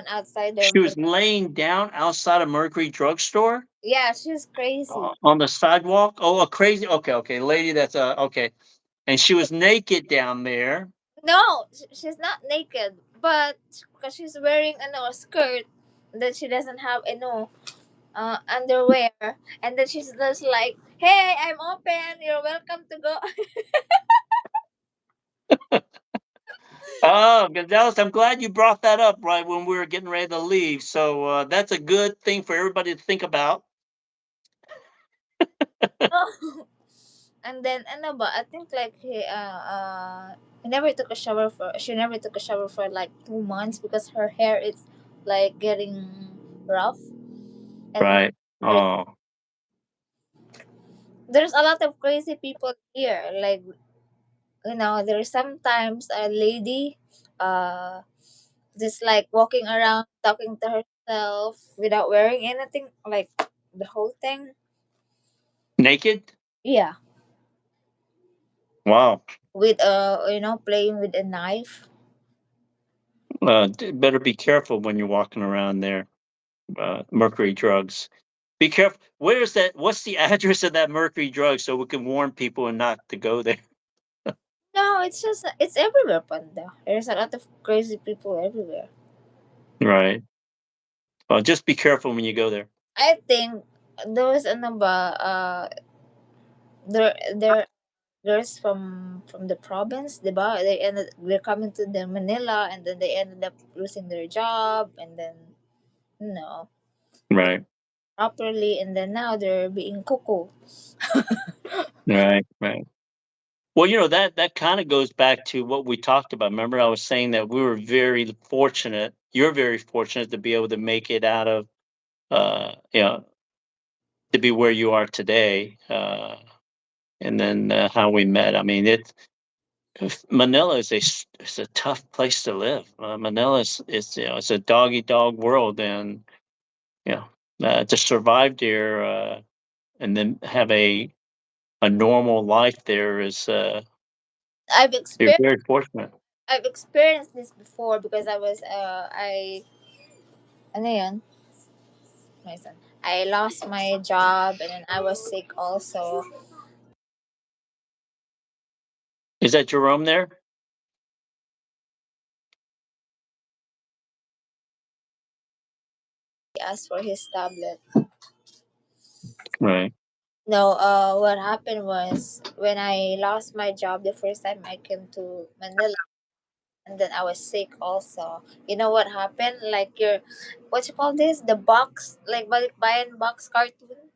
S1: outside their
S2: She was laying down outside of Mercury Drugstore
S1: yeah, she's crazy.
S2: on the sidewalk. Oh, a crazy. Okay, okay. Lady that's okay. And she was naked down there.
S1: No, she's not naked, but because she's wearing a skirt, that she doesn't have underwear, and then she's just like, "Hey, I'm open. You're welcome to go."
S2: Oh, Gonzalez, I'm glad you brought that up right when we were getting ready to leave. So that's a good thing for everybody to think about.
S1: And then but I think like he never took a shower for she never took a shower for like 2 months because her hair is like getting rough, and
S2: Right.
S1: there's,
S2: Oh,
S1: there's a lot of crazy people here. Like, there's sometimes a lady uh just like walking around talking to herself without wearing anything, like the whole thing.
S2: naked?
S1: Yeah,
S2: Wow.
S1: with playing with a knife.
S2: Better be careful when you're walking around there. Mercury drugs. Be careful. Where is that? What's the address of that Mercury drug so we can warn people and not to go there?
S1: No, it's just it's everywhere, Panda. There's a lot of crazy people everywhere.
S2: Right. Well, just be careful when you go there.
S1: I think those there girls from the province, diba? They're coming to the Manila, and then they ended up losing their job, and then you know
S2: Right.
S1: properly, and then now they're being cuckoo.
S2: Right. Right. Well, that kind of goes back to what we talked about. Remember, I was saying that we were very fortunate. You're very fortunate to be able to make it out of, to be where you are today. And then how we met. I mean, Manila is is a tough place to live. Manila is it's a dog eat dog world, and you know to survive there and then have a normal life there is
S1: I've
S2: you're
S1: experienced
S2: very fortunate.
S1: I've experienced this before because I was I ano yun, my son. I lost my job, and then I was sick also.
S2: Is that Jerome there?
S1: He asked for his tablet.
S2: Right,
S1: No, what happened was when I lost my job the first time I came to Manila, and then I was sick also. You know what happened? Like what you call this? The box, like buying box cartoon.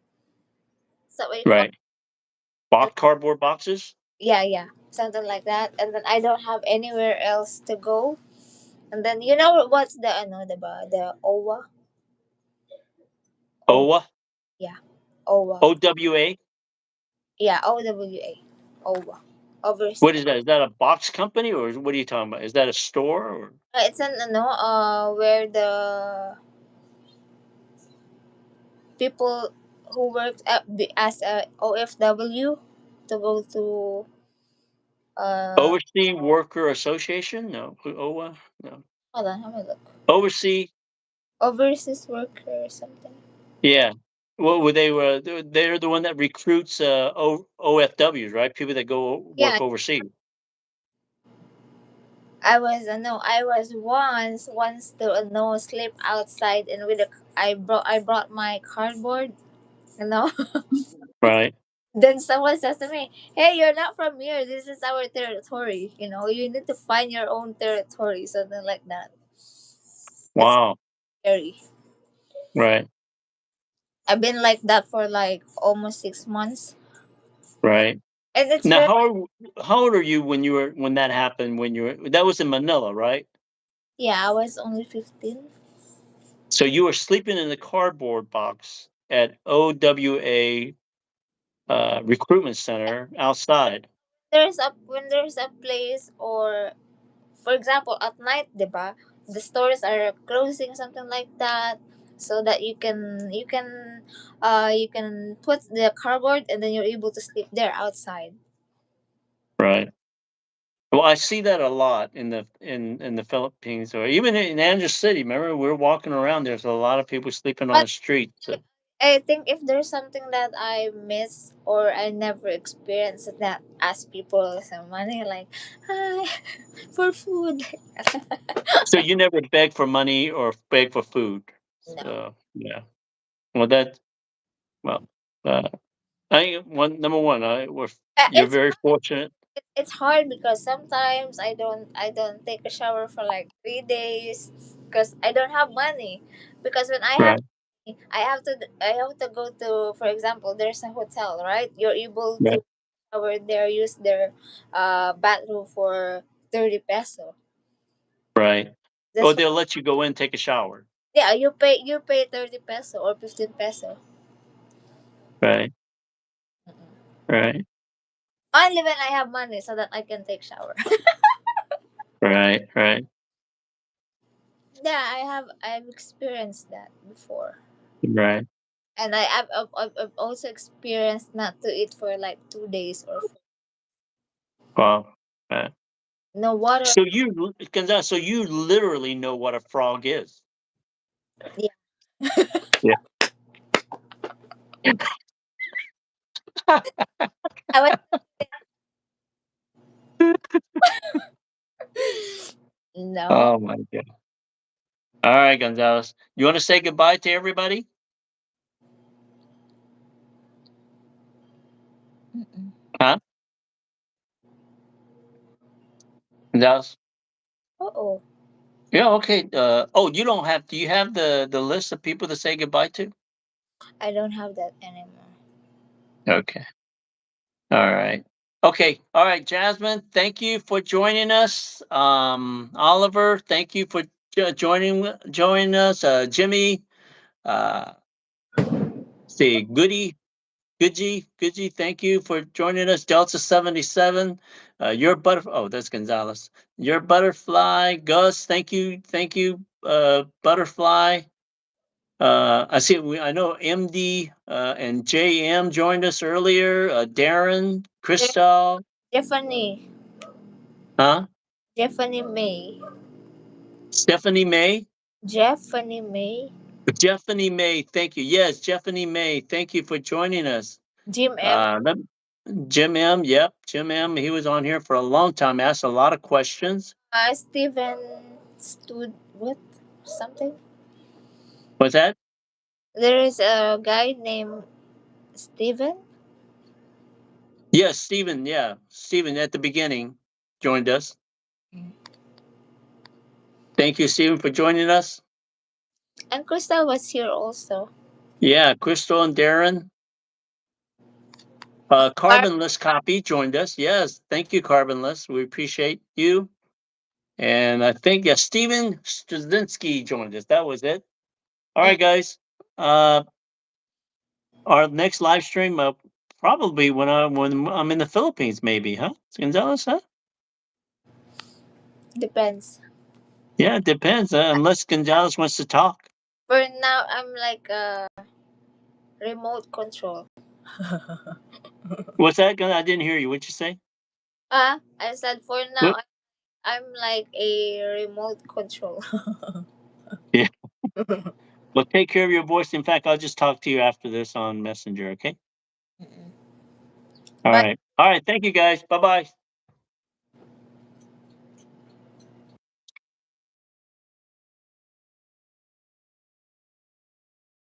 S1: Is that what you call?
S2: right.
S1: And
S2: Cardboard boxes.
S1: yeah, yeah, something like that. And then I don't have anywhere else to go. And then you know what's the ano, the OWA? Oh
S2: OWA.
S1: yeah, OWA.
S2: OWA.
S1: Yeah, OWA. OWA.
S2: What
S1: Overseas.
S2: is that? Is that a box company or what are you talking about? Is that a store or
S1: It's an ano where the people who worked as a OFW to go to uh
S2: Overseas Worker Association? No. OWA? No.
S1: hold on, have a look.
S2: Overseas.
S1: Overseas worker or something.
S2: Yeah. Well, they're the one that recruits OFWs, right? People that go
S1: Yeah,
S2: work overseas.
S1: I was once to no sleep outside and with a I brought my cardboard, you know.
S2: Right.
S1: Then someone says to me, "Hey, you're not from here. This is our territory. You know, you need to find your own territory." Something like that. It's
S2: Wow.
S1: scary.
S2: Right.
S1: I've been like that for like almost 6 months,
S2: Right.
S1: and it's
S2: Now,
S1: very
S2: how old are you when that happened? When you were that was in Manila, right?
S1: yeah. I was only 15.
S2: So you were sleeping in the cardboard box at OWA recruitment center outside.
S1: There's a when there's a place or for example at night, diba? The stores are closing something like that, so that you can put the cardboard and then you're able to sleep there outside.
S2: Right. Well, I see that a lot in the Philippines or even in Angeles City. Remember, we're walking around. There's a lot of people sleeping on
S1: But
S2: the street. So,
S1: I think if there's something that I miss or I never experienced that ask people some money like hi for food.
S2: so you never beg for money or beg for food.
S1: No.
S2: So yeah. Well, that well. Uh, I one number one. You're
S1: It's
S2: very fortunate.
S1: it's hard because sometimes I don't take a shower for like 3 days because I don't have money. Because when I have
S2: Right.
S1: money, I have to go to, for example, there's a hotel, right? You're able
S2: Right.
S1: to shower there, use their bathroom for 30 peso.
S2: Right. Oh,
S1: That's why,
S2: they'll let you go in, take a shower.
S1: yeah, you pay 30 peso or 15 peso.
S2: Right.
S1: Mm-mm.
S2: Right.
S1: Only when I have money so that I can take shower.
S2: Right. Right.
S1: Yeah, I've experienced that before.
S2: Right.
S1: And I've also experienced not to eat for like 2 days or four.
S2: Wow. Right.
S1: No water.
S2: So Gonzalez, so you literally know what a frog is.
S1: Yeah.
S2: Yeah.
S1: I was no.
S2: Oh my god. All right, Gonzalez. You want to say goodbye to everybody?
S1: Mm-mm.
S2: Huh? Gonzalez?
S1: Uh-oh.
S2: Yeah, okay. Oh, you don't have do you have the list of people to say goodbye to?
S1: I don't have that anymore.
S2: Okay. All right. Okay. All right, Jasmine, thank you for joining us. Oliver, thank you for joining us. Jimmy, uh see, Goodgie, thank you for joining us. Delta 77. Your butterfly. Oh, that's Gonzalez. Your butterfly. Gus, thank you, butterfly. I see. I know MD and JM joined us earlier. Darren,
S1: Je-
S2: Crystal,
S1: Stephanie.
S2: huh?
S1: Stephanie May.
S2: Stephanie May,
S1: Stephanie May.
S2: Stephanie May. Thank you. Yes, Stephanie May. Thank you for joining us.
S1: Jim M.
S2: Let Jim M. Yep, Jim M. He was on here for a long time. Asked a lot of questions.
S1: Steven stood what something.
S2: What's that?
S1: There is a guy named Steven.
S2: Yes, Stephen. Yeah, Stephen at the beginning joined us. Thank you, Stephen, for joining us.
S1: And Crystal was here also.
S2: Yeah, Crystal and Darren.
S1: Car-
S2: Carbonless Copy joined us. Yes, thank you, Carbonless. We appreciate you. And I think, yeah, Steven Straczynski joined us. That was it. All
S1: mm,
S2: right, guys. Uh, our next live stream, probably when I'm in the Philippines, maybe, huh? Gonzalez, huh?
S1: depends.
S2: Yeah, it depends. Unless Gonzalez wants to talk.
S1: For now, I'm like remote control.
S2: What's that? I didn't hear you. What'd you say?
S1: I said for now,
S2: What?
S1: I'm like a remote control.
S2: Yeah. Well, take care of your voice. In fact, I'll just talk to you after this on Messenger. Okay.
S1: Mm-mm.
S2: All
S1: Bye.
S2: right. All right. Thank you, guys. Bye bye.